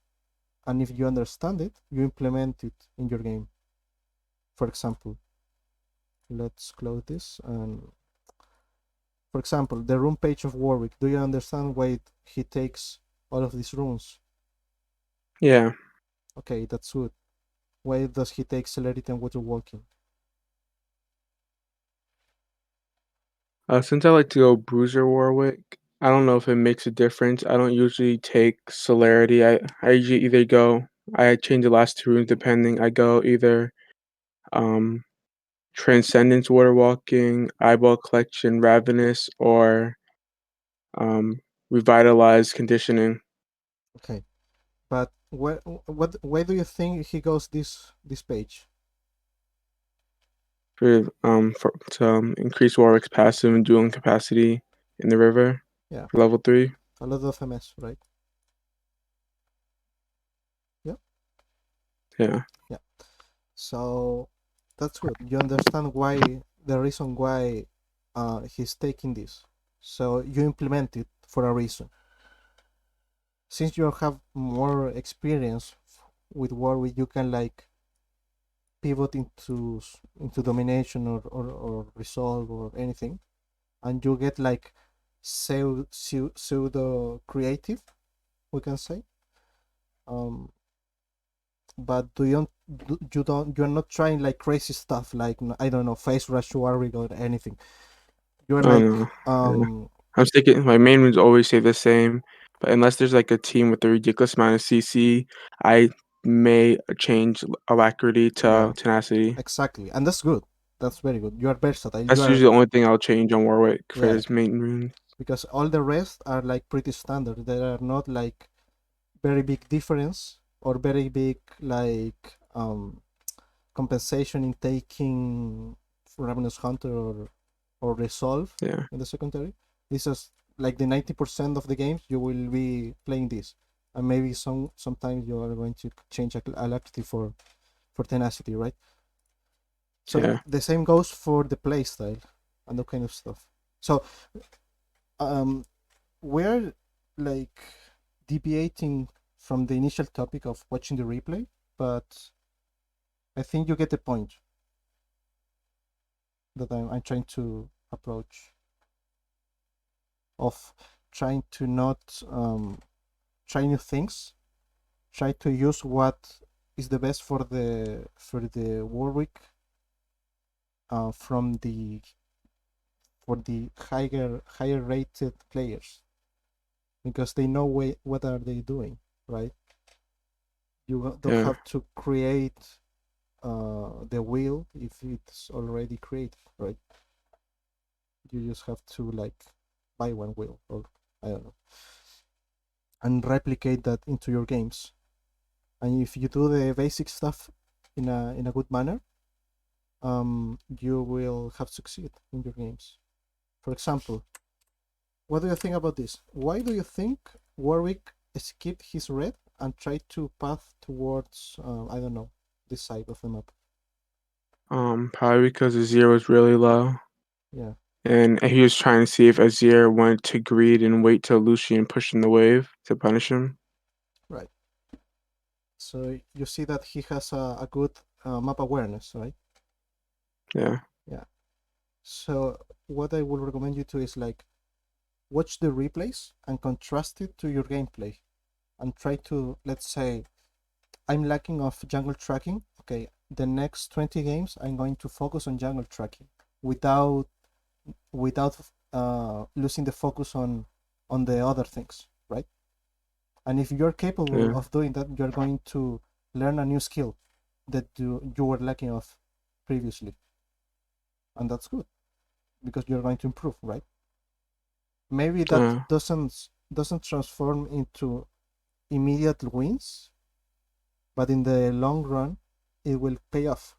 and if you understand it, you implement it in your game. For example, let's close this. And for example, the rune page of Warwick. Do you understand why he takes all of these runes? Yeah. Okay, that's good. Why does he take celerity and water walking? Since I like to go Bruiser Warwick, I don't know if it makes a difference. I don't usually take Celerity. I usually either go. I change the last two runes depending. I go either um Transcendence Water Walking, Eyeball Collection, Ravenous, or um Revitalize Conditioning. Okay, but why do you think he goes this page? to increase Warwick's passive and dueling capacity in the river Yeah, for level 3. a lot of MS, right? Yeah, Yeah. yeah. So that's good. You understand why the reason why he's taking this. So you implement it for a reason. Since you have more experience with Warwick, you can like pivot into domination or resolve or anything, and you get like pseudo creative, we can say. Um, but you're not trying like crazy stuff like I don't know face rush Warwick or anything. You're Oh like no. Yeah. I'm sticking my main runes always stay the same, but unless there's like a team with a ridiculous amount of CC, I may change alacrity yeah, to tenacity. exactly, and that's good. That's very good. You are versatile. You That's are usually the only thing I'll change on Warwick for yeah, his main runes. because all the rest are like pretty standard. They are not like very big difference or very big like compensation in taking Ravenous Hunter or Resolve Yeah. in the secondary. This is like the 90% of the games you will be playing this, and maybe sometimes you are going to change alacrity for tenacity, right? So Yeah. the same goes for the playstyle and that kind of stuff. So um, we're like deviating from the initial topic of watching the replay, but I think you get the point that I'm trying to approach of trying to not try new things, try to use what is the best for the Warwick from the for the higher rated players because they know what are they doing, right? You don't Yeah. have to create the wheel if it's already created, right? You just have to like buy one wheel or I don't know and replicate that into your games. And if you do the basic stuff in a good manner, you will have succeed in your games. For example, what do you think about this? Why do you think Warwick skipped his red and tried to path towards I don't know this side of the map? Probably because Azir was really low. Yeah, And he was trying to see if Azir wanted to greed and wait till Lucian pushed in the wave to punish him. right. So you see that he has a good map awareness, right? Yeah. Yeah. So what I would recommend you to is like watch the replays and contrast it to your gameplay and try to, let's say, I'm lacking of jungle tracking. Okay, the next 20 games I'm going to focus on jungle tracking without without losing the focus on the other things, right? And if you're capable Yeah. of doing that, you're going to learn a new skill that you were lacking of previously, and that's good because you're going to improve, right? Maybe that Uh, doesn't transform into immediate wins, but in the long run, it will pay off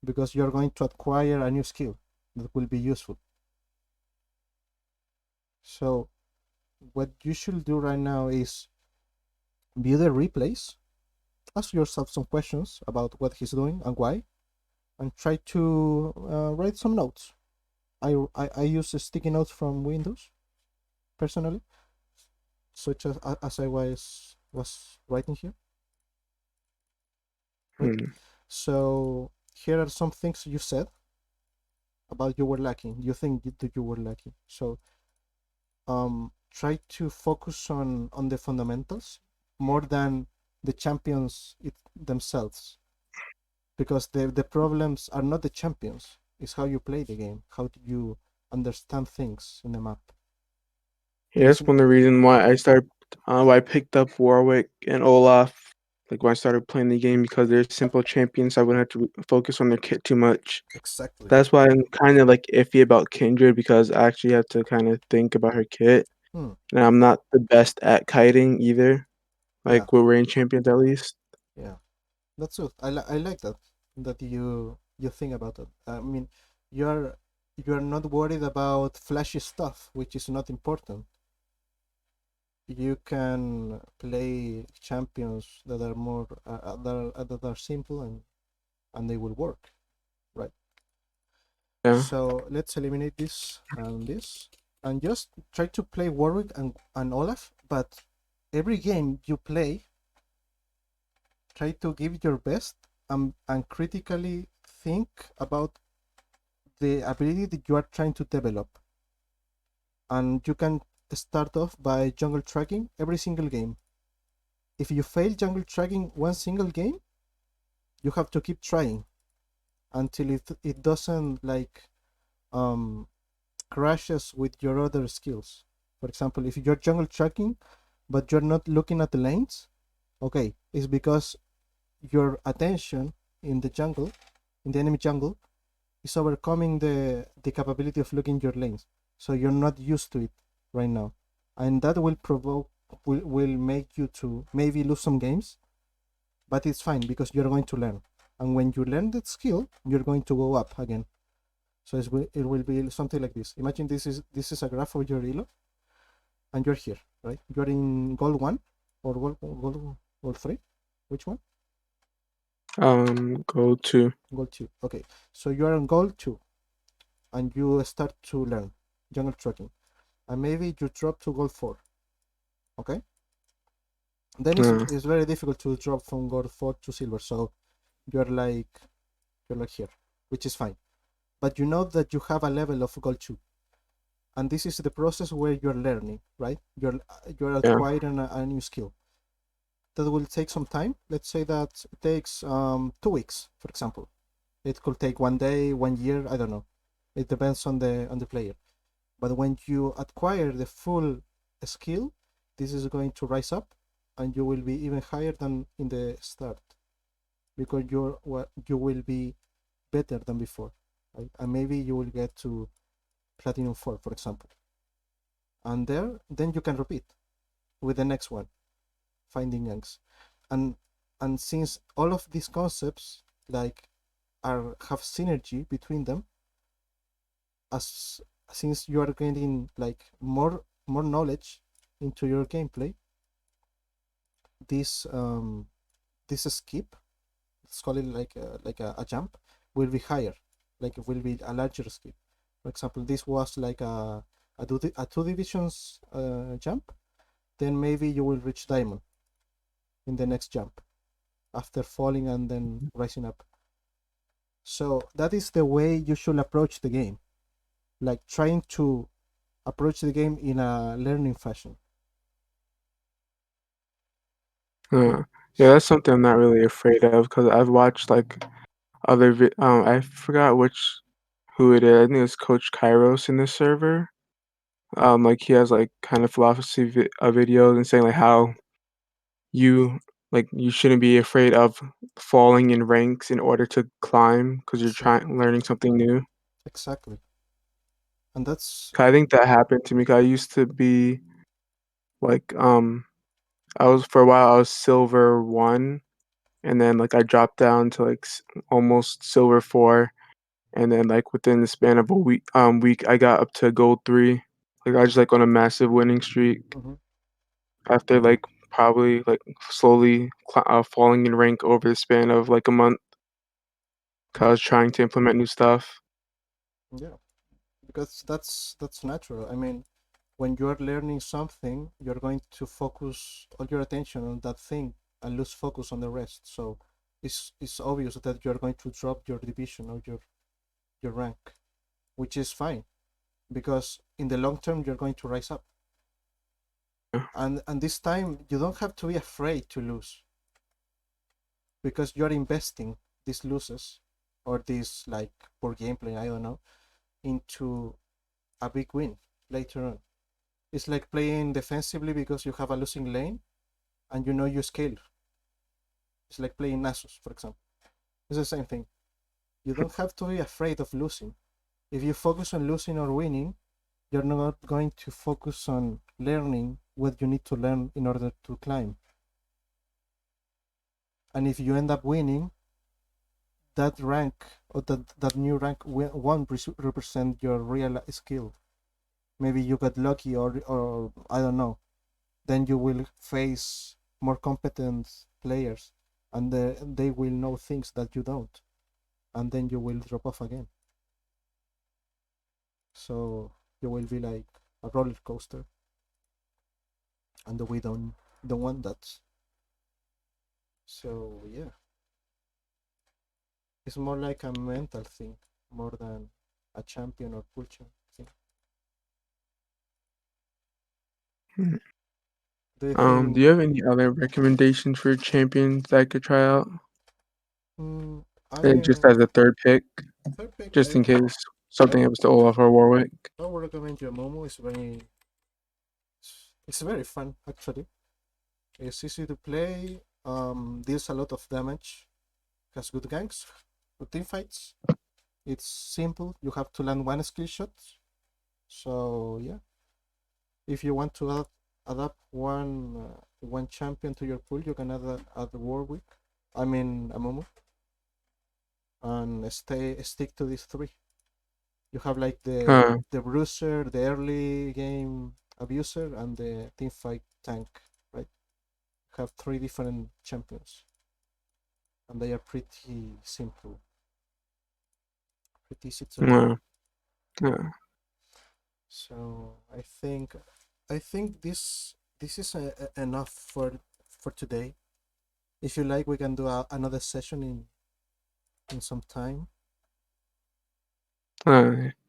because you're going to acquire a new skill that will be useful. So, what you should do right now is view the replays, ask yourself some questions about what he's doing and why, and try to write some notes. I use sticky notes from Windows personally, such as I was writing here, right? hmm. So here are some things you said about you were lacking. You think that you were lacking. So try to focus on the fundamentals more than the champions themselves because the problems are not the champions, it's how you play the game, how do you understand things in the map. Yeah, that's one of the reasons why I picked up Warwick and Olaf. Like when I started playing the game because they're simple champions, I wouldn't have to focus on their kit too much. Exactly. That's why I'm kind of like iffy about Kindred because I actually have to kind of think about her kit, Hmm. and I'm not the best at kiting either. Yeah, Like with range champions at least. yeah, that's it. I like that you you think about it. I mean, you're you're not worried about flashy stuff, which is not important. You can play champions that are more that are simple, and they will work, right? Yeah. So let's eliminate this, and just try to play Warwick and Olaf. But every game you play, try to give your best, and critically think about the ability that you are trying to develop. And you can start off by jungle tracking every single game. If you fail jungle tracking one single game, you have to keep trying until it doesn't like um crashes with your other skills. For example, if you're jungle tracking but you're not looking at the lanes, okay, it's because your attention in the jungle, in the enemy jungle, is overcoming the capability of looking your lanes. So you're not used to it right now, and that will provoke will make you to maybe lose some games, but it's fine because you're going to learn. And when you learn that skill, you're going to go up again. So it will be something like this. Imagine this is a graph of your elo, and you're here, right? You're in goal one or goal three. Which one? Go to. Goal two. Okay, so you are on goal two, and you start to learn jungle tracking, and maybe you drop to goal four. Okay, then Uh, it's very difficult to drop from gold 4 to silver, so you're like you're like here, which is fine, but you know that you have a level of gold 2, and this is the process where you're learning, right? You're yeah. acquiring a new skill that will take some time. Let's say that it takes 2 weeks, for example. It could take 1 day, 1 year, I don't know. It depends on the player. But when you acquire the full skill, this is going to rise up, and you will be even higher than in the start, because you will be better than before, right? And maybe you will get to platinum 4, for example, and then you can repeat with the next one, finding eggs, and since all of these concepts like are have synergy between them, as since you are getting like more knowledge into your gameplay, this this skip, let's call it like a jump, will be higher, like it will be a larger skip. For example, this was like a two divisions jump, then maybe you will reach diamond in the next jump after falling and then rising up. So that is the way you should approach the game, like trying to approach the game in a learning fashion. Uh, yeah, that's something I'm not really afraid of because I've watched like I forgot who it is. I think it's Coach Kairos in this server. Like he has like kind of videos and saying like how you you shouldn't be afraid of falling in ranks in order to climb because you're Sure, trying learning something new. exactly, and that's 'Cause I think that happened to me. 'Cause I used to be like I was for a while I was silver one, and then like I dropped down to like almost silver four, and then like within the span of a week I got up to gold three. Like I was just like on a massive winning streak mhm, after like probably like slowly falling in rank over the span of like a month. 'Cause I was trying to implement new stuff. yeah, because that's natural. I mean, when you are learning something, you're going to focus all your attention on that thing and lose focus on the rest. So it's obvious that you're going to drop your division or your rank, which is fine because in the long term you're going to rise up. And this time you don't have to be afraid to lose because you're investing these losses or this like poor gameplay, I don't know, into a big win later on. It's like playing defensively because you have a losing lane and you know you scale. It's like playing Nasus, for example. It's the same thing. You don't have to be afraid of losing. If you focus on losing or winning, you're not going to focus on learning what you need to learn in order to climb. And if you end up winning, that rank or that new rank won't represent your real skill. Maybe you got lucky, or I don't know. Then you will face more competent players, and they will know things that you don't, and then you will drop off again. So you will be like a roller coaster, and we don't want that. So yeah, it's more like a mental thing more than a champion or pool champ thing. Hmm. Do you Do think? you have any other recommendations for champions that I could try out? Mm, Just I as a third pick, third pick. just in case I something happens to Olaf or Warwick. I would recommend you Momo. It's very fun actually. It's easy to play. Deals a lot of damage. Has good ganks, good team fights. It's simple. You have to land one skill shot. So yeah, if you want to adapt one champion to your pool, you can add Warwick. I mean Amumu, and stick to these three. You have like Huh. the bruiser, the early game abuser, and the team fight tank. Right? You have three different champions, and they are pretty simple, pretty easy to learn. Yeah. Yeah. So I think this is enough for today. If you like, we can do another session in some time.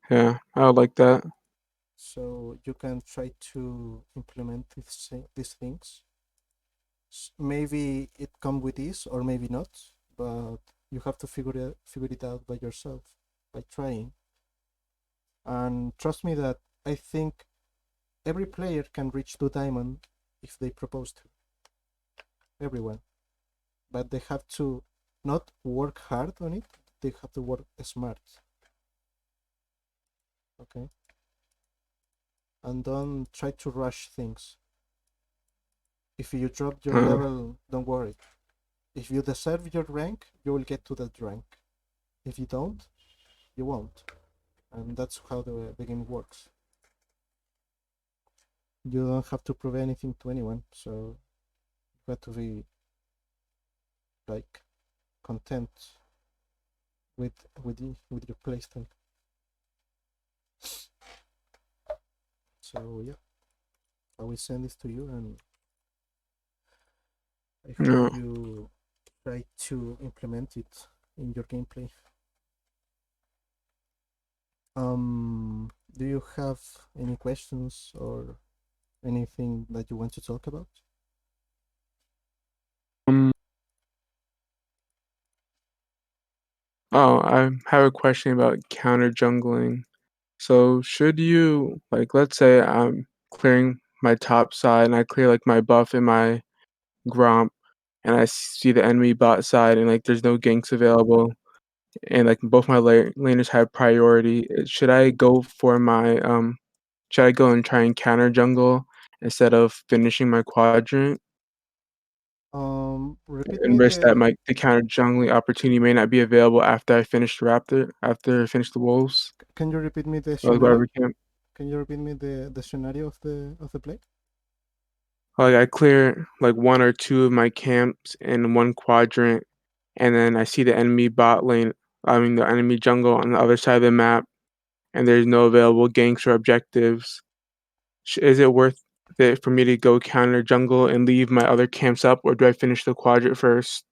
Yeah. I would like that. So you can try to implement these things. Maybe it come with this or maybe not, but you have to figure it out by yourself by trying. And trust me that I think every player can reach to diamond if they propose to. Everyone, but they have to not work hard on it. They have to work smart. Okay, and don't try to rush things. If you drop your Uh, level, don't worry. If you deserve your rank, you will get to that rank. If you don't, you won't. And that's how the game works. You don't have to prove anything to anyone, so you have to be like content with your playstyle. So yeah, I will send this to you, and I hope no. you try to implement it in your gameplay. Do you have any questions or anything that you want to talk about? Um, I have a question about counter jungling. So should you like let's say I'm clearing my top side and I clear like my buff and my gromp and I see the enemy bot side and like there's no ganks available and like both my laners have priority. Should I go for my should I go and try and counter jungle instead of finishing my quadrant Repeat me and risk that the. the counter jungling opportunity may not be available after I finish the Raptor, after I finish the Wolves Can you repeat me the or like scenario? whatever camp. Can you repeat me the scenario of the play? Like I clear like one or two of my camps in one quadrant, and then I see the enemy bot lane. I mean the enemy jungle on the other side of the map, and there's no available ganks or objectives. Is it worth it for me to go counter jungle and leave my other camps up, or do I finish the quadrant first?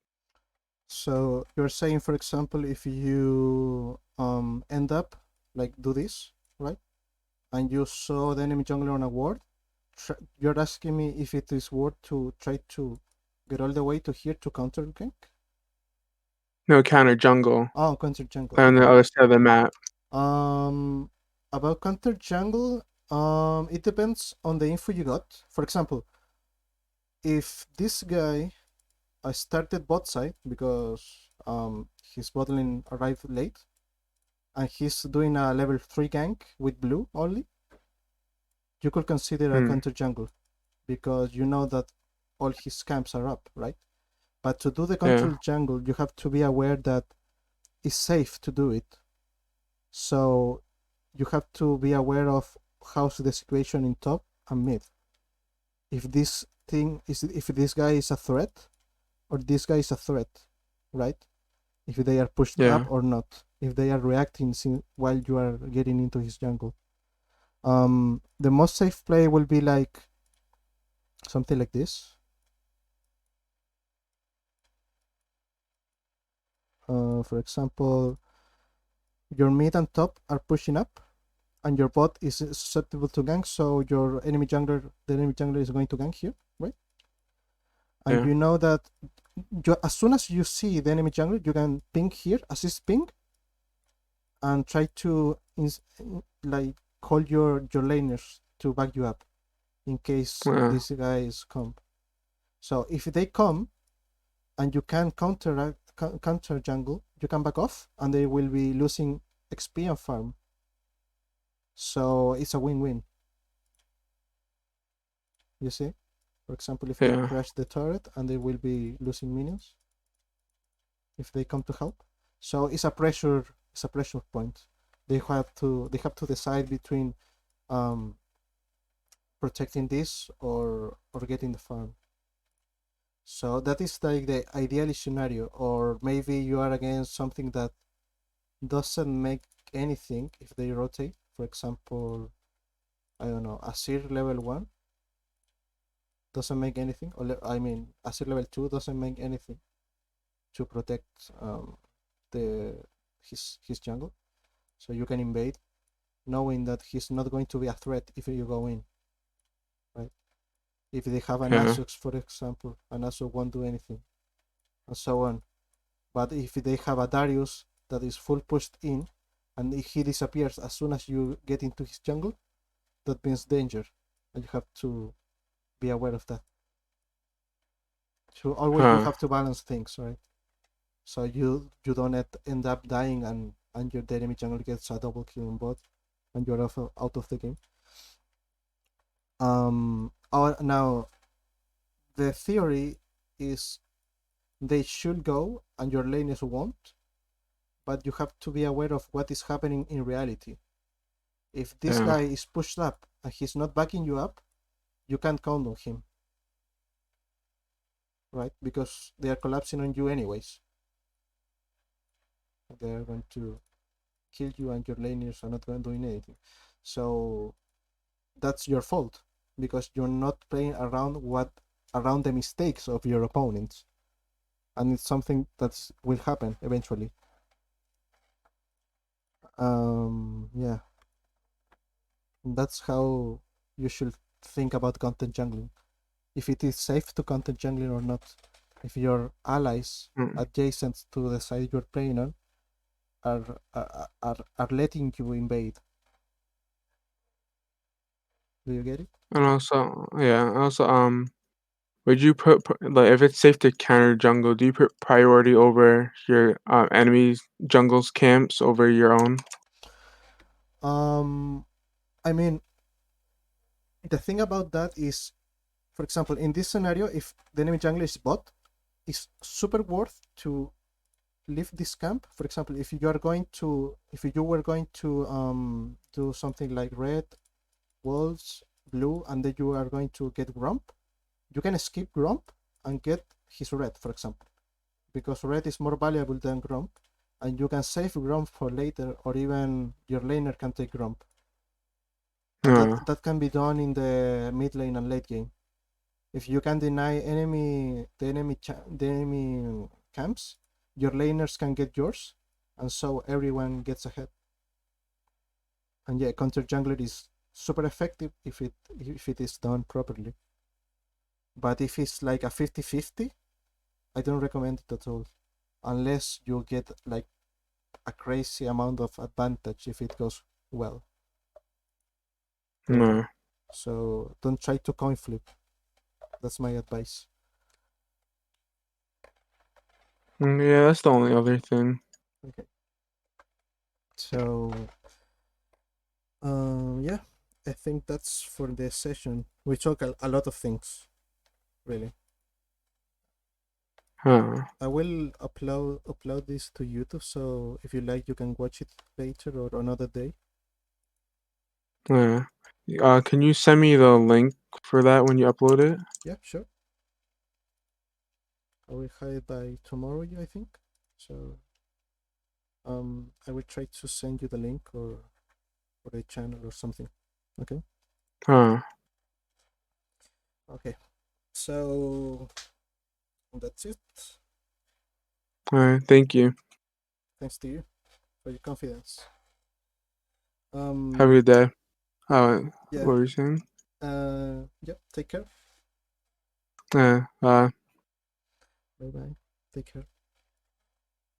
So you're saying, for example, if you end up like do this, right? And you saw the enemy jungler on a ward, you're asking me if it is worth to try to get all the way to here to counter gank? No, counter jungle Oh, counter jungle. on the Okay. other side of the map. Um, about counter jungle, it depends on the info you got. For example, if this guy started bot side because his bot lane arrived late and he's doing a level 3 gank with blue only, you could consider a Hmm. counter jungle because you know that all his camps are up, right? But to do the Yeah. counter jungle, you have to be aware that is safe to do it. So you have to be aware of how's the situation in top and mid. If this guy is a threat, or this guy is a threat, right? If they are pushed up Yeah. or not, if they are reacting while you are getting into his jungle. The most safe play will be like something like this. For example, your mid and top are pushing up, and your bot is susceptible to gank, so the enemy jungler is going to gank here, right? And Yeah. you know that as soon as you see the enemy jungler, you can ping here, assist ping, and try to like call your laners to back you up in case Yeah. these guys come. So if they come and you can counter jungle, you can back off, and they will be losing XP and farm. So it's a win-win. You see, for example, if they Yeah. crash the turret, and they will be losing minions if they come to help. So it's a pressure point. They have to decide between um, protecting this or getting the farm. So that is like the ideal scenario. Or maybe you are against something that doesn't make anything if they rotate. For example, I don't know, Asir level 1 doesn't make anything. I mean, Asir level 2 doesn't make anything to protect the his jungle. So you can invade knowing that he's not going to be a threat if you go in, right? If they have an Yeah. Asus, for example, an Asus won't do anything, and so on. But if they have a Darius that is full pushed in, and if he disappears as soon as you get into his jungle, that means danger, and you have to be aware of that. So always you Huh. have to balance things, right? So you don't end up dying, and your enemy jungle gets a double kill on bot, and you're out of the game. Now the theory is they should go and your laners won't, but you have to be aware of what is happening in reality. If this Yeah. guy is pushed up and he's not backing you up, you can't count on him, right? Because they are collapsing on you anyways. They are going to kill you, and your laners are not going to do anything. So that's your fault, because you're not playing around the mistakes of your opponents, and it's something that will happen eventually. Yeah, that's how you should think about content jungling. If it is safe to content jungling or not. If your allies Mm. adjacent to the side you're playing on are letting you invade. Do you get it? And also, yeah. Also, would you like if it's safe to counter jungle? Do you put priority over your enemies' jungle's camps over your own? Um, I mean, the thing about that is, for example, in this scenario, if the enemy jungler is bot, it's super worth to leave this camp. For example, if you were going to do something like red walls, blue, and then you are going to get Grump, you can skip Grump and get his red, for example, because red is more valuable than Grump, and you can save Grump for later, or even your laner can take Grump, and that Uh, that can be done in the mid lane and late game. If you can deny the enemy camps, your laners can get yours, and so everyone gets ahead. And yeah, counter jungler is super effective if it is done properly. But if it's like a 50-50, I don't recommend it at all, unless you get like a crazy amount of advantage if it goes well. no. So don't try to coin flip. That's my advice. Yeah, that's the only other thing. Okay. So yeah, I think that's for the session. We talk a lot of things, really. Huh. I will upload this to YouTube, so if you like, you can watch it later or another day. Yeah. Can you send me the link for that when you upload it? Yeah, sure. I will have it by tomorrow, I think. So I will try to send you the link or the channel or something. Okay. Huh. Okay. So that's it. Alright, thank you. Thanks to you for your confidence. Have a Um. good day. What Yeah. were you saying? Yeah. Take care. Yeah. Bye bye. Take care.